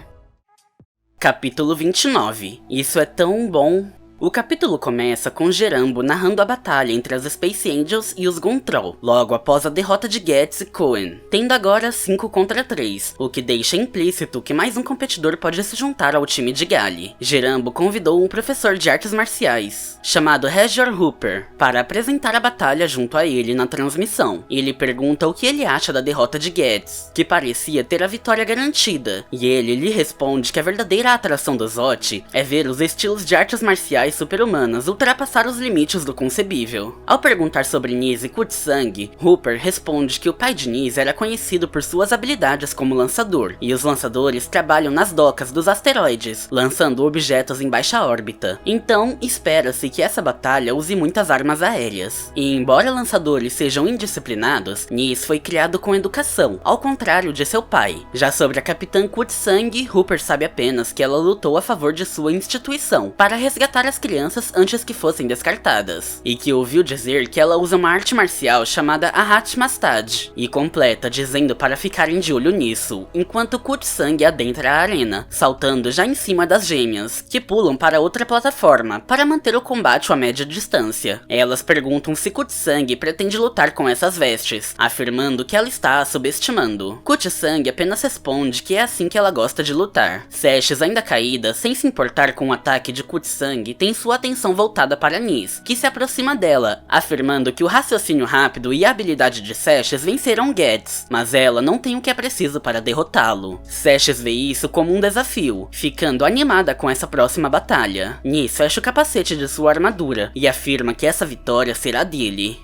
Capítulo 29. Isso é tão bom. O capítulo começa com Gerambo narrando a batalha entre as Space Angels e os Gontrol, logo após a derrota de Getz e Cohen, tendo agora 5 contra 3, o que deixa implícito que mais um competidor pode se juntar ao time de Gali. Gerambo convidou um professor de artes marciais, chamado Regior Hooper, para apresentar a batalha junto a ele na transmissão. Ele pergunta o que ele acha da derrota de Getz, que parecia ter a vitória garantida, e ele lhe responde que a verdadeira atração do Zot é ver os estilos de artes marciais super-humanas ultrapassar os limites do concebível. Ao perguntar sobre Nis e Kurzang, Hooper responde que o pai de Nis era conhecido por suas habilidades como lançador, e os lançadores trabalham nas docas dos asteroides, lançando objetos em baixa órbita. Então, espera-se que essa batalha use muitas armas aéreas. E embora lançadores sejam indisciplinados, Nis foi criado com educação, ao contrário de seu pai. Já sobre a capitã Kurzang, Hooper sabe apenas que ela lutou a favor de sua instituição, para resgatar as crianças antes que fossem descartadas, e que ouviu dizer que ela usa uma arte marcial chamada Ahat Mastad, e completa dizendo para ficarem de olho nisso, enquanto Kurzang adentra a arena, saltando já em cima das gêmeas, que pulam para outra plataforma para manter o combate a média distância. Elas perguntam se Kurzang pretende lutar com essas vestes, afirmando que ela está a subestimando. Kurzang apenas responde que é assim que ela gosta de lutar. Seshes, ainda caída, sem se importar com o ataque de Kurzang, tem sua atenção voltada para Nis, que se aproxima dela, afirmando que o raciocínio rápido e a habilidade de Seshes venceram Getz, mas ela não tem o que é preciso para derrotá-lo. Seshes vê isso como um desafio, ficando animada com essa próxima batalha. Nis fecha o capacete de sua armadura e afirma que essa vitória será dele.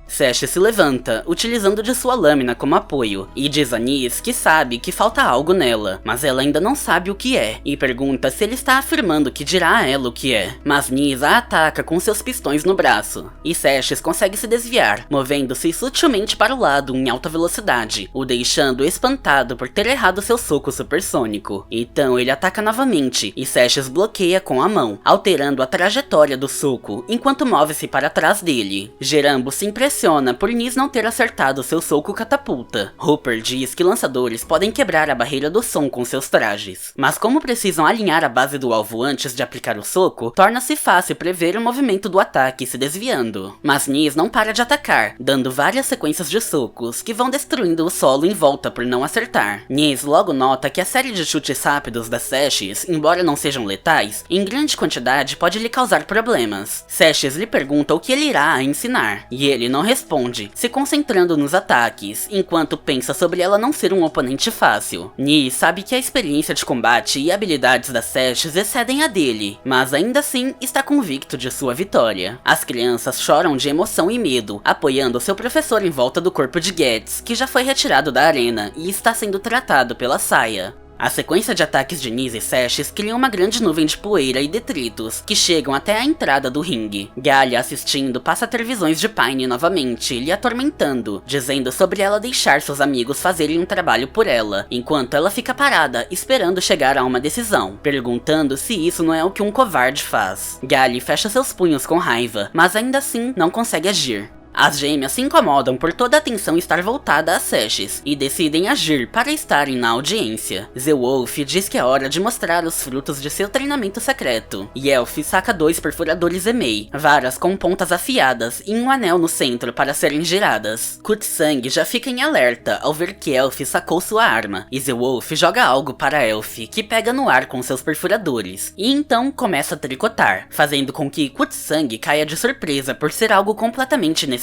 Seshes se levanta, utilizando de sua lâmina como apoio, e diz a Nis que sabe que falta algo nela, mas ela ainda não sabe o que é, e pergunta se ele está afirmando que dirá a ela o que é. Mas Nis a ataca com seus pistões no braço, e Seshes consegue se desviar, movendo-se sutilmente para o lado em alta velocidade, o deixando espantado por ter errado seu soco supersônico. Então ele ataca novamente, e Seshes bloqueia com a mão, alterando a trajetória do soco, enquanto move-se para trás dele. Gerambo se impressiona por Nis não ter acertado seu soco catapulta. Hooper diz que lançadores podem quebrar a barreira do som com seus trajes, mas como precisam alinhar a base do alvo antes de aplicar o soco, torna-se fácil prever o movimento do ataque se desviando. Mas Nis não para de atacar, dando várias sequências de socos que vão destruindo o solo em volta por não acertar. Nis logo nota que a série de chutes rápidos das Seshes, embora não sejam letais, em grande quantidade pode lhe causar problemas. Seshes lhe pergunta o que ele irá a ensinar, e ele não responde, se concentrando nos ataques, enquanto pensa sobre ela não ser um oponente fácil. Nis sabe que a experiência de combate e habilidades das Seshes excedem a dele, mas ainda assim está convicto de sua vitória. As crianças choram de emoção e medo, apoiando seu professor em volta do corpo de Getz, que já foi retirado da arena e está sendo tratado pela Saia. A sequência de ataques de Nis e Sashes cria uma grande nuvem de poeira e detritos, que chegam até a entrada do ringue. Galia, assistindo, passa a ter visões de Paine novamente, lhe atormentando, dizendo sobre ela deixar seus amigos fazerem um trabalho por ela, enquanto ela fica parada, esperando chegar a uma decisão, perguntando se isso não é o que um covarde faz. Galia fecha seus punhos com raiva, mas ainda assim não consegue agir. As gêmeas se incomodam por toda a atenção estar voltada a Sashes e decidem agir para estarem na audiência. Zeolf diz que é hora de mostrar os frutos de seu treinamento secreto, e Elf saca 2 perfuradores Emei, varas com pontas afiadas e um anel no centro para serem giradas. Kutsang já fica em alerta ao ver que Elf sacou sua arma, e Zeolf joga algo para Elf, que pega no ar com seus perfuradores, e então começa a tricotar, fazendo com que Kutsang caia de surpresa por ser algo completamente inesperado.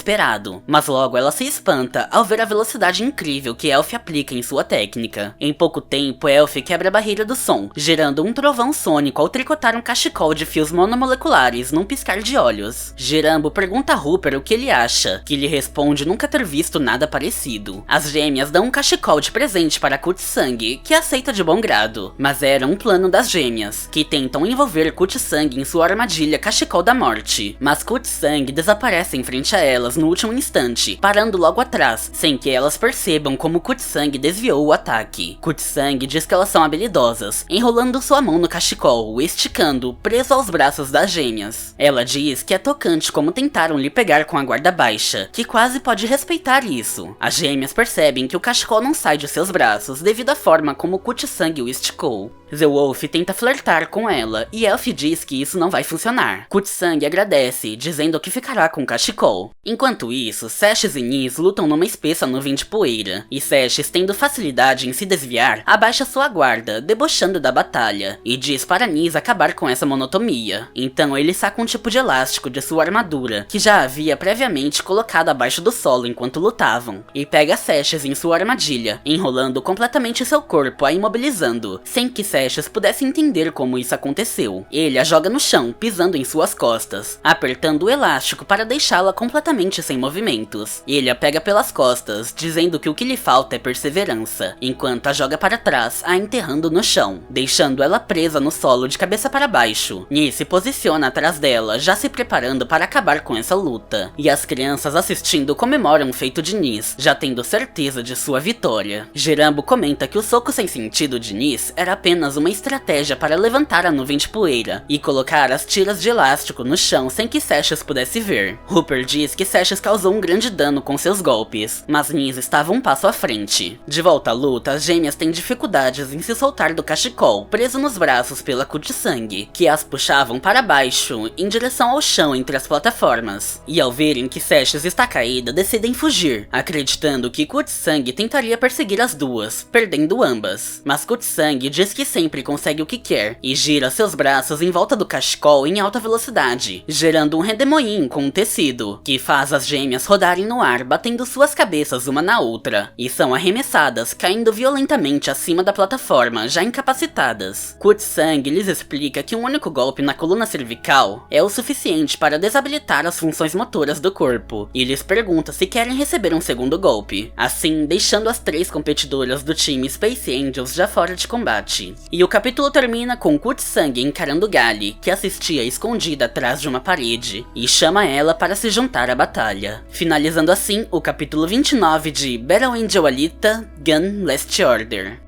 Mas logo ela se espanta ao ver a velocidade incrível que Elf aplica em sua técnica. Em pouco tempo, Elf quebra a barreira do som, gerando um trovão sônico ao tricotar um cachecol de fios monomoleculares num piscar de olhos. Jerambo pergunta a Hooper o que ele acha, que lhe responde nunca ter visto nada parecido. As gêmeas dão um cachecol de presente para Kutsang, que aceita de bom grado, mas era um plano das gêmeas, que tentam envolver Kutsang em sua armadilha Cachecol da Morte. Mas Kutsang desaparece em frente a elas no último instante, parando logo atrás, sem que elas percebam como Kutsang desviou o ataque. Kutsang diz que elas são habilidosas, enrolando sua mão no cachecol, o esticando, preso aos braços das gêmeas. Ela diz que é tocante como tentaram lhe pegar com a guarda baixa, que quase pode respeitar isso. As gêmeas percebem que o cachecol não sai de seus braços devido à forma como Kutsang o esticou. Zeolf tenta flertar com ela, e Elf diz que isso não vai funcionar. Kutsang agradece, dizendo que ficará com o cachecol. Enquanto isso, Sashes e Nis lutam numa espessa nuvem de poeira, e Sashes, tendo facilidade em se desviar, abaixa sua guarda, debochando da batalha, e diz para Nis acabar com essa monotonia. Então ele saca um tipo de elástico de sua armadura, que já havia previamente colocado abaixo do solo enquanto lutavam, e pega Sashes em sua armadilha, enrolando completamente seu corpo, a imobilizando, sem que Sashes pudesse entender como isso aconteceu. Ele a joga no chão, pisando em suas costas, apertando o elástico para deixá-la completamente sem movimentos. Ele a pega pelas costas, dizendo que o que lhe falta é perseverança, enquanto a joga para trás, a enterrando no chão, deixando ela presa no solo de cabeça para baixo. Nis se posiciona atrás dela, já se preparando para acabar com essa luta, e as crianças assistindo comemoram o feito de Nis, já tendo certeza de sua vitória. Jerambo comenta que o soco sem sentido de Nis era apenas uma estratégia para levantar a nuvem de poeira e colocar as tiras de elástico no chão sem que Sashes pudesse ver. Hooper diz que Sashes causou um grande dano com seus golpes, mas Nis estava um passo à frente. De volta à luta, as gêmeas têm dificuldades em se soltar do cachecol, preso nos braços pela Kutsang, que as puxavam para baixo, em direção ao chão entre as plataformas. E ao verem que Sashes está caída, decidem fugir, acreditando que Kutsang tentaria perseguir as duas, perdendo ambas. Mas Kutsang diz que sempre consegue o que quer, e gira seus braços em volta do cachecol em alta velocidade, gerando um redemoinho com um tecido, que faz as gêmeas rodarem no ar, batendo suas cabeças uma na outra, e são arremessadas, caindo violentamente acima da plataforma, já incapacitadas. Kutsang lhes explica que um único golpe na coluna cervical é o suficiente para desabilitar as funções motoras do corpo, e lhes pergunta se querem receber um segundo golpe, assim deixando as 3 competidoras do time Space Angels já fora de combate. E o capítulo termina com Kutsang encarando Galia, que assistia escondida atrás de uma parede, e chama ela para se juntar à batalha. Finalizando assim o capítulo 29 de Battle Angel Alita Gun Last Order.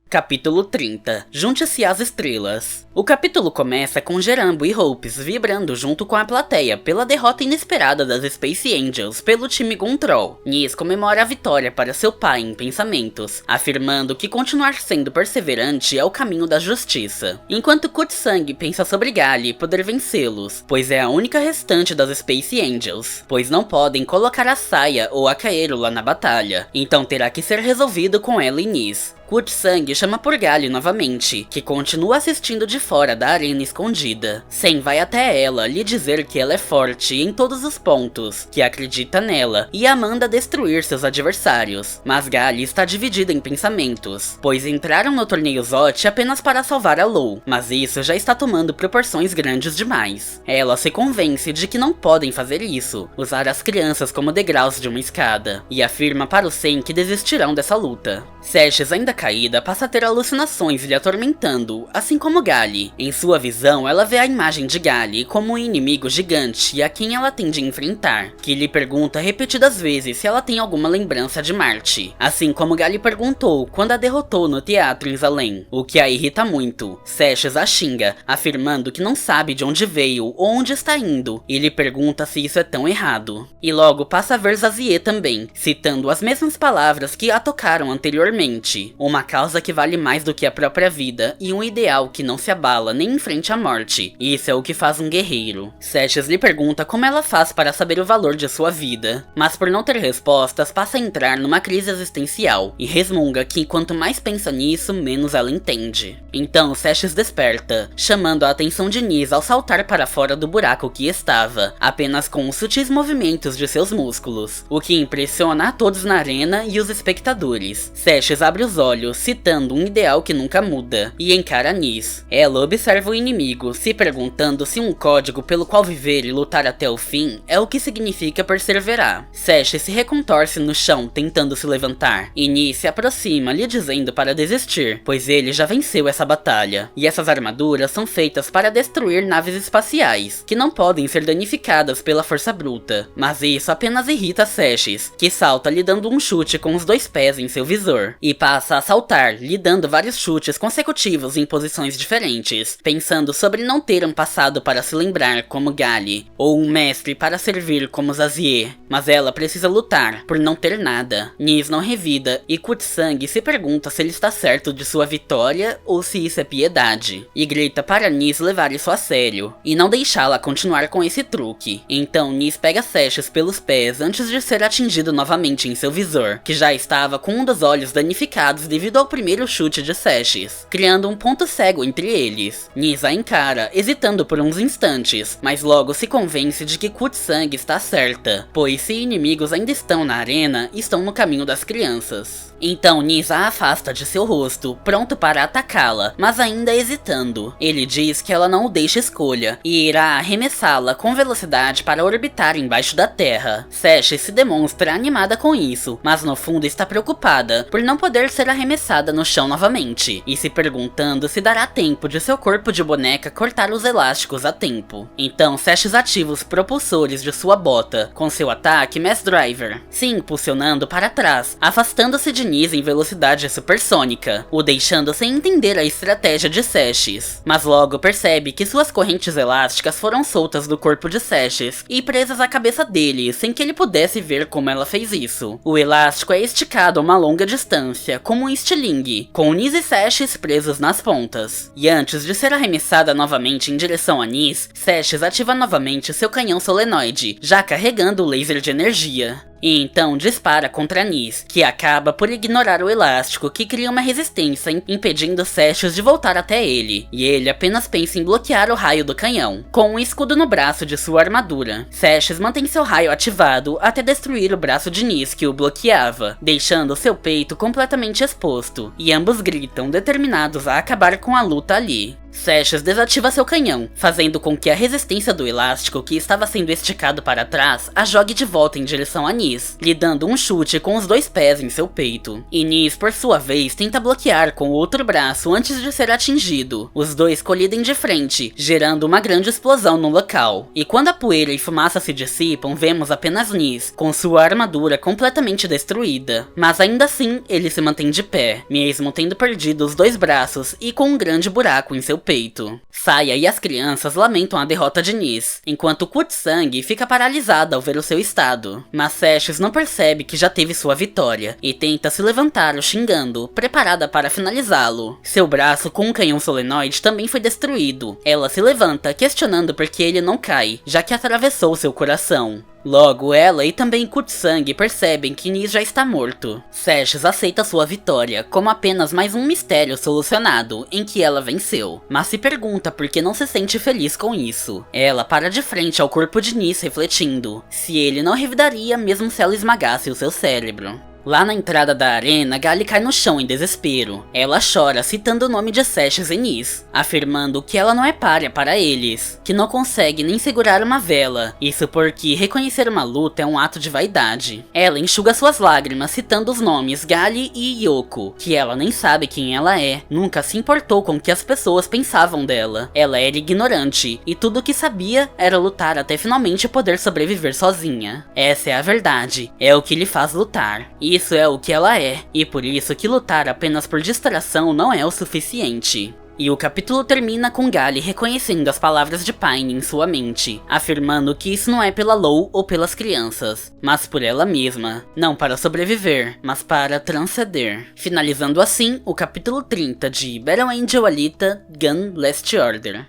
Capítulo 30. Junte-se às estrelas. O capítulo começa com Jerambo e Hopes vibrando junto com a plateia pela derrota inesperada das Space Angels pelo time Guntroll. Nis comemora a vitória para seu pai em pensamentos, afirmando que continuar sendo perseverante é o caminho da justiça. Enquanto Kutsang pensa sobre Galia poder vencê-los, pois é a única restante das Space Angels, pois não podem colocar a Saia ou a Kaeru lá na batalha, então terá que ser resolvido com ela e Nis. Kutsang chama por Galia novamente, que continua assistindo de fora da arena escondida. Sen vai até ela lhe dizer que ela é forte em todos os pontos, que acredita nela e a manda destruir seus adversários. Mas Galia está dividida em pensamentos, pois entraram no torneio Zot apenas para salvar a Lou, mas isso já está tomando proporções grandes demais. Ela se convence de que não podem fazer isso, usar as crianças como degraus de uma escada, e afirma para o Sen que desistirão dessa luta. Sashes ainda caída, passa a ter alucinações lhe atormentando, assim como Gali. Em sua visão, ela vê a imagem de Gali como um inimigo gigante a quem ela tem de enfrentar, que lhe pergunta repetidas vezes se ela tem alguma lembrança de Marte, assim como Gali perguntou quando a derrotou no teatro em Zalem, o que a irrita muito. Seshes a xinga, afirmando que não sabe de onde veio ou onde está indo, e lhe pergunta se isso é tão errado. E logo passa a ver Zazie também, citando as mesmas palavras que a tocaram anteriormente, uma causa que vale mais do que a própria vida e um ideal que não se abala nem em frente à morte. Isso é o que faz um guerreiro. Seshes lhe pergunta como ela faz para saber o valor de sua vida, mas por não ter respostas passa a entrar numa crise existencial e resmunga que quanto mais pensa nisso, menos ela entende. Então Seshes desperta, chamando a atenção de Nis ao saltar para fora do buraco que estava, apenas com os sutis movimentos de seus músculos, o que impressiona a todos na arena e os espectadores. Seshes abre os olhos, citando um ideal que nunca muda, e encara Nis. Ela observa o inimigo, se perguntando se um código pelo qual viver e lutar até o fim é o que significa perseverar. Seshes se recontorce no chão, tentando se levantar, e Nis se aproxima, lhe dizendo para desistir, pois ele já venceu essa batalha. E essas armaduras são feitas para destruir naves espaciais, que não podem ser danificadas pela força bruta. Mas isso apenas irrita Seshes, que salta lhe dando um chute com os dois pés em seu visor, e passa a saltar, lhe dando vários chutes consecutivos em posições diferentes, pensando sobre não ter um passado para se lembrar como Gali, ou um mestre para servir como Zazie. Mas ela precisa lutar, por não ter nada. Nis não revida, e Kutsang se pergunta se ele está certo de sua vitória, ou se isso é piedade, e grita para Nis levar isso a sério, e não deixá-la continuar com esse truque. Então Nis pega Seshes pelos pés antes de ser atingido novamente em seu visor, que já estava com um dos olhos danificados devido ao primeiro chute de Seshes, criando um ponto cego entre eles. Nis a encara, hesitando por uns instantes, mas logo se convence de que Kutsang está certa, pois se inimigos ainda estão na arena, estão no caminho das crianças. Então Nis a afasta de seu rosto, pronto para atacá-la, mas ainda hesitando. Ele diz que ela não o deixa escolha, e irá arremessá-la com velocidade para orbitar embaixo da terra. Seshes se demonstra animada com isso, mas no fundo está preocupada por não poder ser arremessada no chão novamente, e se perguntando se dará tempo de seu corpo de boneca cortar os elásticos a tempo. Então Seshes ativa os propulsores de sua bota, com seu ataque Mass Driver, se impulsionando para trás, afastando-se de Nis em velocidade supersônica, o deixando sem entender a estratégia de Seshes. Mas logo percebe que suas correntes elásticas foram soltas do corpo de Seshes e presas à cabeça dele, sem que ele pudesse ver como ela fez isso. O elástico é esticado a uma longa distância, como um estilingue, com Nis e Seshes presos nas pontas. E antes de ser arremessada novamente em direção a Nis, Seshes ativa novamente seu canhão solenoide, já carregando o laser de energia. E então dispara contra Nis, que acaba por ignorar o elástico, que cria uma resistência, impedindo Seshes de voltar até ele, e ele apenas pensa em bloquear o raio do canhão, com um escudo no braço de sua armadura. Seshes mantém seu raio ativado até destruir o braço de Nis que o bloqueava, deixando seu peito completamente exposto, e ambos gritam, determinados a acabar com a luta ali. Seshes desativa seu canhão, fazendo com que a resistência do elástico que estava sendo esticado para trás a jogue de volta em direção a Nis, lhe dando um chute com os dois pés em seu peito. E Nis, por sua vez, tenta bloquear com o outro braço antes de ser atingido. Os dois colidem de frente, gerando uma grande explosão no local. E quando a poeira e fumaça se dissipam, vemos apenas Nis, com sua armadura completamente destruída. Mas ainda assim, ele se mantém de pé, mesmo tendo perdido os dois braços e com um grande buraco em seu peito. Saya e as crianças lamentam a derrota de Nis, enquanto Kutsang fica paralisada ao ver o seu estado. Mas Seshes não percebe que já teve sua vitória, e tenta se levantar o xingando, preparada para finalizá-lo. Seu braço com um canhão solenoide também foi destruído. Ela se levanta, questionando por que ele não cai, já que atravessou seu coração. Logo, ela e também Kutsang percebem que Nis já está morto. Seshes aceita sua vitória como apenas mais um mistério solucionado, em que ela venceu, mas se pergunta por que não se sente feliz com isso. Ela para de frente ao corpo de Nis refletindo, se ele não revidaria mesmo se ela esmagasse o seu cérebro. Lá na entrada da arena, Gali cai no chão em desespero. Ela chora citando o nome de Seshes e Nis, afirmando que ela não é pária para eles, que não consegue nem segurar uma vela, isso porque reconhecer uma luta é um ato de vaidade. Ela enxuga suas lágrimas citando os nomes Gali e Yoko, que ela nem sabe quem ela é, nunca se importou com o que as pessoas pensavam dela. Ela era ignorante, e tudo o que sabia era lutar até finalmente poder sobreviver sozinha. Essa é a verdade, é o que lhe faz lutar. Isso é o que ela é, e por isso que lutar apenas por distração não é o suficiente. E o capítulo termina com Gali reconhecendo as palavras de Pine em sua mente, afirmando que isso não é pela Law ou pelas crianças, mas por ela mesma, não para sobreviver, mas para transcender. Finalizando assim o capítulo 30 de Battle Angel Alita Gun Last Order.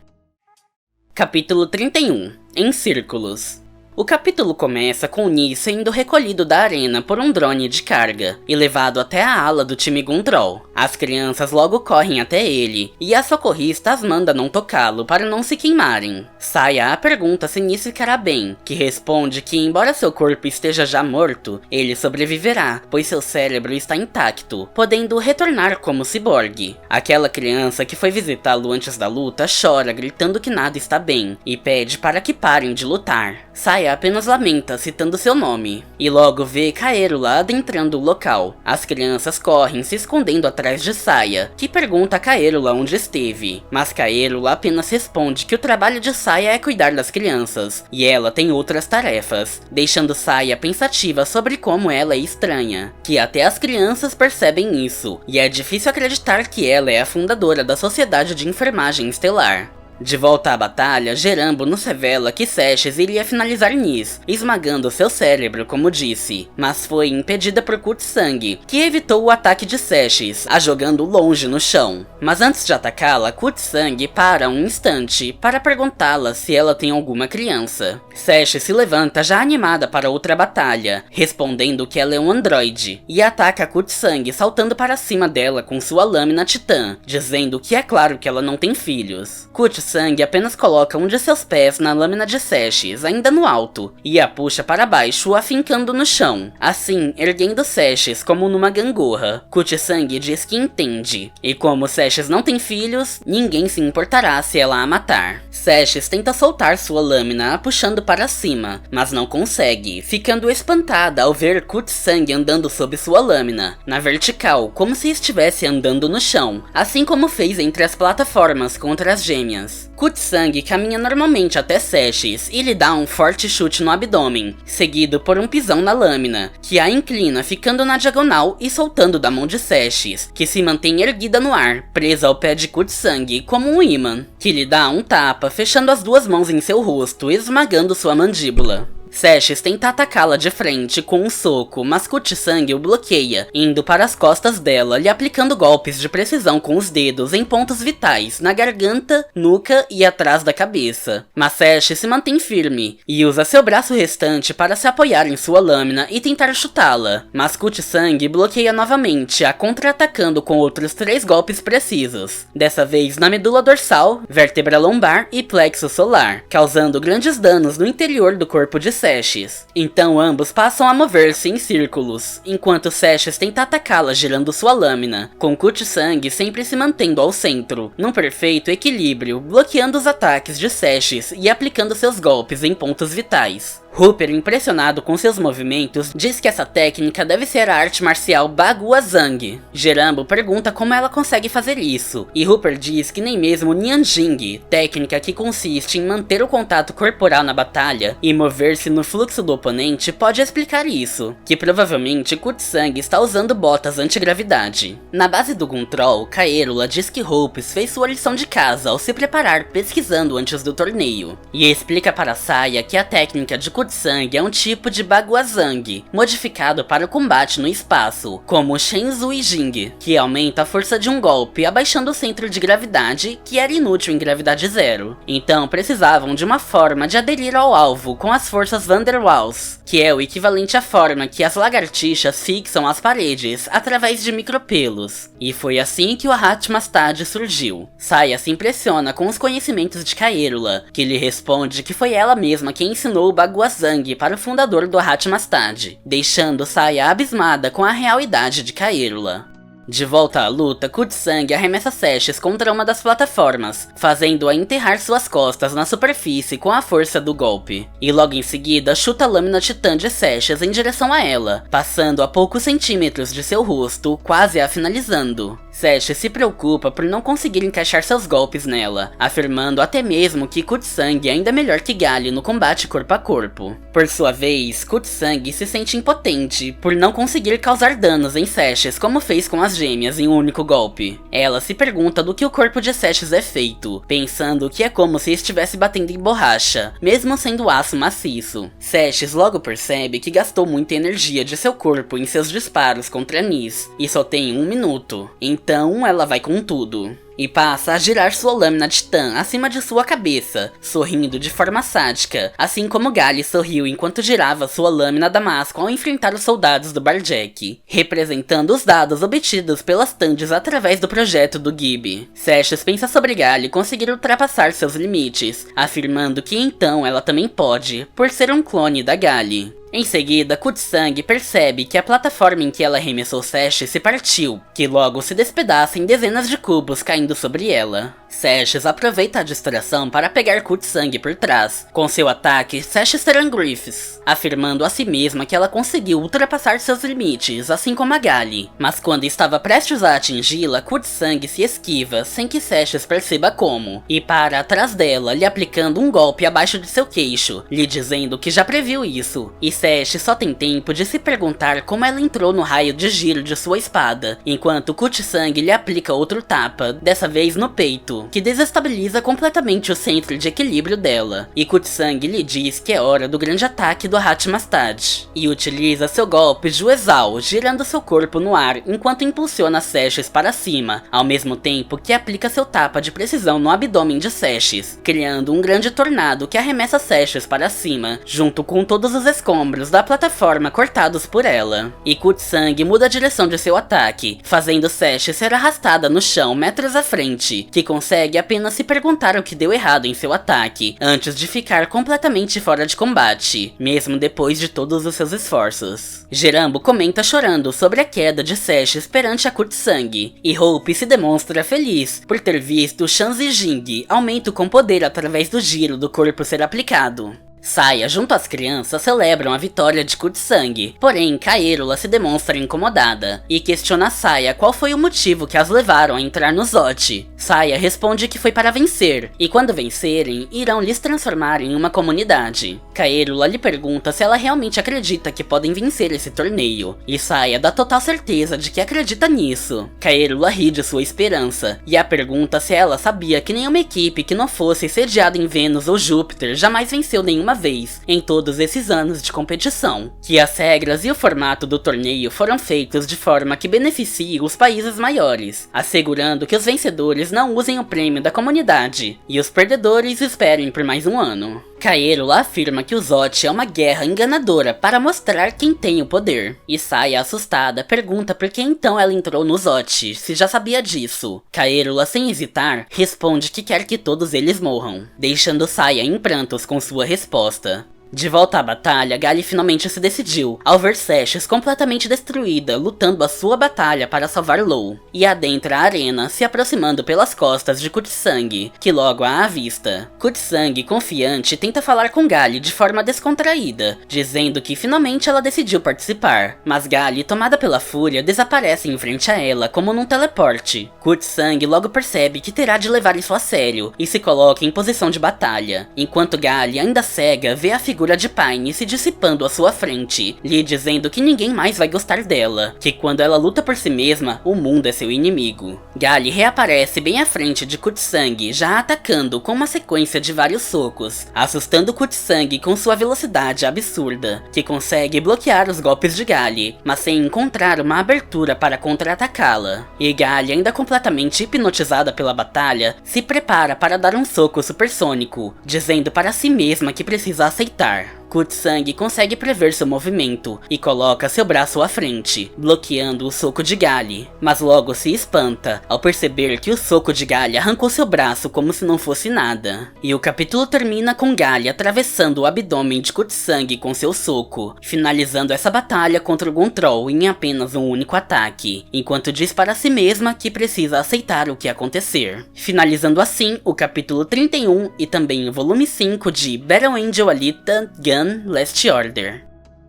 Capítulo 31 Em Círculos. O capítulo começa com Nis sendo recolhido da arena por um drone de carga e levado até a ala do time Guntroll. As crianças logo correm até ele, e a socorrista as manda não tocá-lo para não se queimarem. Saya a pergunta se Nis ficará bem, que responde que embora seu corpo esteja já morto, ele sobreviverá, pois seu cérebro está intacto, podendo retornar como ciborgue. Aquela criança que foi visitá-lo antes da luta chora gritando que nada está bem, e pede para que parem de lutar. Saya apenas lamenta, citando seu nome, e logo vê Kaerula adentrando o local. As crianças correm, se escondendo atrás de Saya, que pergunta a Kaerula onde esteve, mas Kaerula apenas responde que o trabalho de Saya é cuidar das crianças, e ela tem outras tarefas, deixando Saya pensativa sobre como ela é estranha, que até as crianças percebem isso, e é difícil acreditar que ela é a fundadora da Sociedade de Enfermagem Estelar. De volta à batalha, Gerambo nos revela que Seshes iria finalizar Nis, esmagando seu cérebro, como disse, mas foi impedida por Kutsang, que evitou o ataque de Seshes, a jogando longe no chão. Mas antes de atacá-la, Kutsang para um instante para perguntá-la se ela tem alguma criança. Seshes se levanta já animada para outra batalha, respondendo que ela é um androide, e ataca Kutsang saltando para cima dela com sua lâmina titã, dizendo que é claro que ela não tem filhos. Kutsang apenas coloca um de seus pés na lâmina de Seshes, ainda no alto, e a puxa para baixo, afincando no chão, assim erguendo Seshes como numa gangorra. Kutsang diz que entende, e como Seshes não tem filhos, ninguém se importará se ela a matar. Seshes tenta soltar sua lâmina, a puxando para cima, mas não consegue, ficando espantada ao ver Kutsang andando sob sua lâmina, na vertical, como se estivesse andando no chão, assim como fez entre as plataformas contra as gêmeas. Kutsang caminha normalmente até Seshes e lhe dá um forte chute no abdômen, seguido por um pisão na lâmina, que a inclina ficando na diagonal e soltando da mão de Seshes, que se mantém erguida no ar, presa ao pé de Kutsang como um ímã, que lhe dá um tapa, fechando as duas mãos em seu rosto, esmagando sua mandíbula. Seshes tenta atacá-la de frente com um soco, mas Kutsang o bloqueia, indo para as costas dela, lhe aplicando golpes de precisão com os dedos em pontos vitais, na garganta, nuca e atrás da cabeça. Mas Seshes se mantém firme, e usa seu braço restante para se apoiar em sua lâmina e tentar chutá-la, mas Kutsang bloqueia novamente, a contra-atacando com outros 3 golpes precisos, dessa vez na medula dorsal, vértebra lombar e plexo solar, causando grandes danos no interior do corpo de Seshes. Então ambos passam a mover-se em círculos, enquanto Seshes tenta atacá-la girando sua lâmina, com Kutsang sempre se mantendo ao centro, num perfeito equilíbrio, bloqueando os ataques de Seshes e aplicando seus golpes em pontos vitais. Hooper, impressionado com seus movimentos, diz que essa técnica deve ser a arte marcial Baguazhang. Gerambo pergunta como ela consegue fazer isso, e Hooper diz que nem mesmo Nianjing, técnica que consiste em manter o contato corporal na batalha e mover-se no fluxo do oponente, pode explicar isso, que provavelmente Kutsang está usando botas antigravidade. Na base do Guntroll, Kaerula diz que Hopes fez sua lição de casa ao se preparar pesquisando antes do torneio, e explica para Saya que a técnica de Kutsang é um tipo de Baguazhang, modificado para o combate no espaço, como o Shenzui Jing, que aumenta a força de um golpe, abaixando o centro de gravidade, que era inútil em gravidade zero. Então precisavam de uma forma de aderir ao alvo com as forças Van der Waals, que é o equivalente à forma que as lagartixas fixam as paredes, através de micropelos. E foi assim que o Ahatmastad surgiu. Saya se impressiona com os conhecimentos de Kaerula, que lhe responde que foi ela mesma quem ensinou o Baguazhang Zangue para o fundador do Hatmastad, deixando Saya abismada com a real idade de Kaerula. De volta à luta, Kutsang arremessa Seshes contra uma das plataformas, fazendo-a enterrar suas costas na superfície com a força do golpe. E logo em seguida, chuta a lâmina titã de Seshes em direção a ela, passando a poucos centímetros de seu rosto, quase a finalizando. Seshes se preocupa por não conseguir encaixar seus golpes nela, afirmando até mesmo que Kutsang é ainda melhor que Gali no combate corpo a corpo. Por sua vez, Kutsang se sente impotente por não conseguir causar danos em Seshes como fez com as gêmeas em um único golpe. Ela se pergunta do que o corpo de Seshes é feito, pensando que é como se estivesse batendo em borracha, mesmo sendo aço maciço. Seshes logo percebe que gastou muita energia de seu corpo em seus disparos contra Nis, e só tem 1 minuto. Então ela vai com tudo. E passa a girar sua lâmina titã acima de sua cabeça, sorrindo de forma sádica, assim como Gali sorriu enquanto girava sua lâmina damasco ao enfrentar os soldados do Barjack, representando os dados obtidos pelas Tandis através do projeto do Gib. Seshes pensa sobre Gali conseguir ultrapassar seus limites, afirmando que então ela também pode, por ser um clone da Gali. Em seguida, Kutsang percebe que a plataforma em que ela arremessou Seshes se partiu, que logo se despedaça em dezenas de cubos caindo sobre ela. Seshes aproveita a distração para pegar Kutsang por trás, com seu ataque Seshes Terangriffs, afirmando a si mesma que ela conseguiu ultrapassar seus limites, assim como a Gali. Mas quando estava prestes a atingi-la, Kutsang se esquiva, sem que Seshes perceba como, e para atrás dela, lhe aplicando um golpe abaixo de seu queixo, lhe dizendo que já previu isso, e Seshes só tem tempo de se perguntar como ela entrou no raio de giro de sua espada, enquanto Kutsang lhe aplica outro tapa, dessa vez no peito, que desestabiliza completamente o centro de equilíbrio dela, e Kutsang lhe diz que é hora do grande ataque do Hatmastad, e utiliza seu golpe Juezal, girando seu corpo no ar enquanto impulsiona Seshes para cima, ao mesmo tempo que aplica seu tapa de precisão no abdômen de Seshes, criando um grande tornado que arremessa Seshes para cima, junto com todos os escombros da plataforma cortados por ela. E Kutsang muda a direção de seu ataque, fazendo Seshes ser arrastada no chão metros à frente, que consegue apenas se perguntar o que deu errado em seu ataque, antes de ficar completamente fora de combate, mesmo depois de todos os seus esforços. Gerambo comenta chorando sobre a queda de Seshes perante a Kutsang, e Hope se demonstra feliz por ter visto Shan Zijing, aumento com poder através do giro do corpo ser aplicado. Saya junto às crianças celebram a vitória de Kutsang, porém Kaerula se demonstra incomodada e questiona Saya qual foi o motivo que as levaram a entrar no Zot. Saya responde que foi para vencer, e quando vencerem, irão lhes transformar em uma comunidade. Kaerula lhe pergunta se ela realmente acredita que podem vencer esse torneio, e Saya dá total certeza de que acredita nisso. Kaerula ri de sua esperança, e a pergunta se ela sabia que nenhuma equipe que não fosse sediada em Vênus ou Júpiter jamais venceu nenhuma vez em todos esses anos de competição, que as regras e o formato do torneio foram feitos de forma que beneficie os países maiores, assegurando que os vencedores não usem o prêmio da comunidade e os perdedores esperem por mais um ano. Kaerula afirma que o Zot é uma guerra enganadora para mostrar quem tem o poder, e Saya, assustada, pergunta por que então ela entrou no Zot, se já sabia disso. Kaerula, sem hesitar, responde que quer que todos eles morram, deixando Saya em prantos com sua resposta. De volta à batalha, Gali finalmente se decidiu, ao ver Seshes completamente destruída, lutando a sua batalha para salvar Law, e adentra a arena, se aproximando pelas costas de Kutsang, que logo a avista. Kutsang, confiante, tenta falar com Gali de forma descontraída, dizendo que finalmente ela decidiu participar, mas Gali, tomada pela fúria, desaparece em frente a ela como num teleporte. Kutsang logo percebe que terá de levar isso a sério, e se coloca em posição de batalha, enquanto Gali, ainda cega, vê a figura de Paine se dissipando à sua frente, lhe dizendo que ninguém mais vai gostar dela, que quando ela luta por si mesma, o mundo é seu inimigo. Gali reaparece bem à frente de Kutsang, já atacando com uma sequência de vários socos, assustando Kutsang com sua velocidade absurda, que consegue bloquear os golpes de Gali, mas sem encontrar uma abertura para contra-atacá-la. E Gali, ainda completamente hipnotizada pela batalha, se prepara para dar um soco supersônico, dizendo para si mesma que precisa aceitar. Kursang consegue prever seu movimento e coloca seu braço à frente, bloqueando o soco de Gali, mas logo se espanta ao perceber que o soco de Gali arrancou seu braço como se não fosse nada. E o capítulo termina com Gali atravessando o abdômen de Kursang com seu soco, finalizando essa batalha contra o Gontrol em apenas um único ataque, enquanto diz para si mesma que precisa aceitar o que acontecer. Finalizando assim o capítulo 31 e também o volume 5 de Battle Angel Alita Gun Last Order.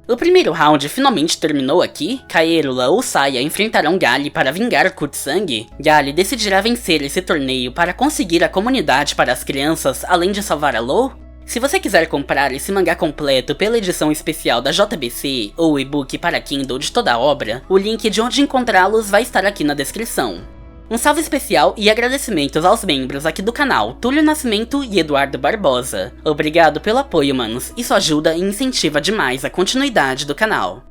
O primeiro round finalmente terminou aqui. Kaerula ou Saya enfrentarão Gali para vingar Kursang. Gali decidirá vencer esse torneio para conseguir a comunidade para as crianças, além de salvar a Lou? Se você quiser comprar esse mangá completo pela edição especial da JBC ou o e-book para Kindle de toda a obra, o link de onde encontrá-los vai estar aqui na descrição. Um salve especial e agradecimentos aos membros aqui do canal, Túlio Nascimento e Eduardo Barbosa. Obrigado pelo apoio, manos, isso ajuda e incentiva demais a continuidade do canal.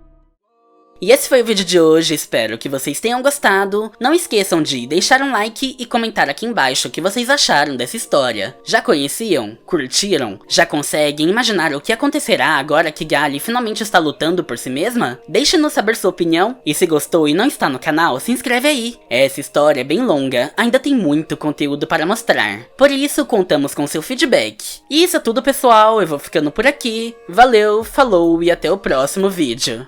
E esse foi o vídeo de hoje, espero que vocês tenham gostado. Não esqueçam de deixar um like e comentar aqui embaixo o que vocês acharam dessa história. Já conheciam? Curtiram? Já conseguem imaginar o que acontecerá agora que Gali finalmente está lutando por si mesma? Deixe-nos saber sua opinião, e se gostou e não está no canal, se inscreve aí. Essa história é bem longa, ainda tem muito conteúdo para mostrar. Por isso, contamos com seu feedback. E isso é tudo, pessoal, eu vou ficando por aqui. Valeu, falou e até o próximo vídeo.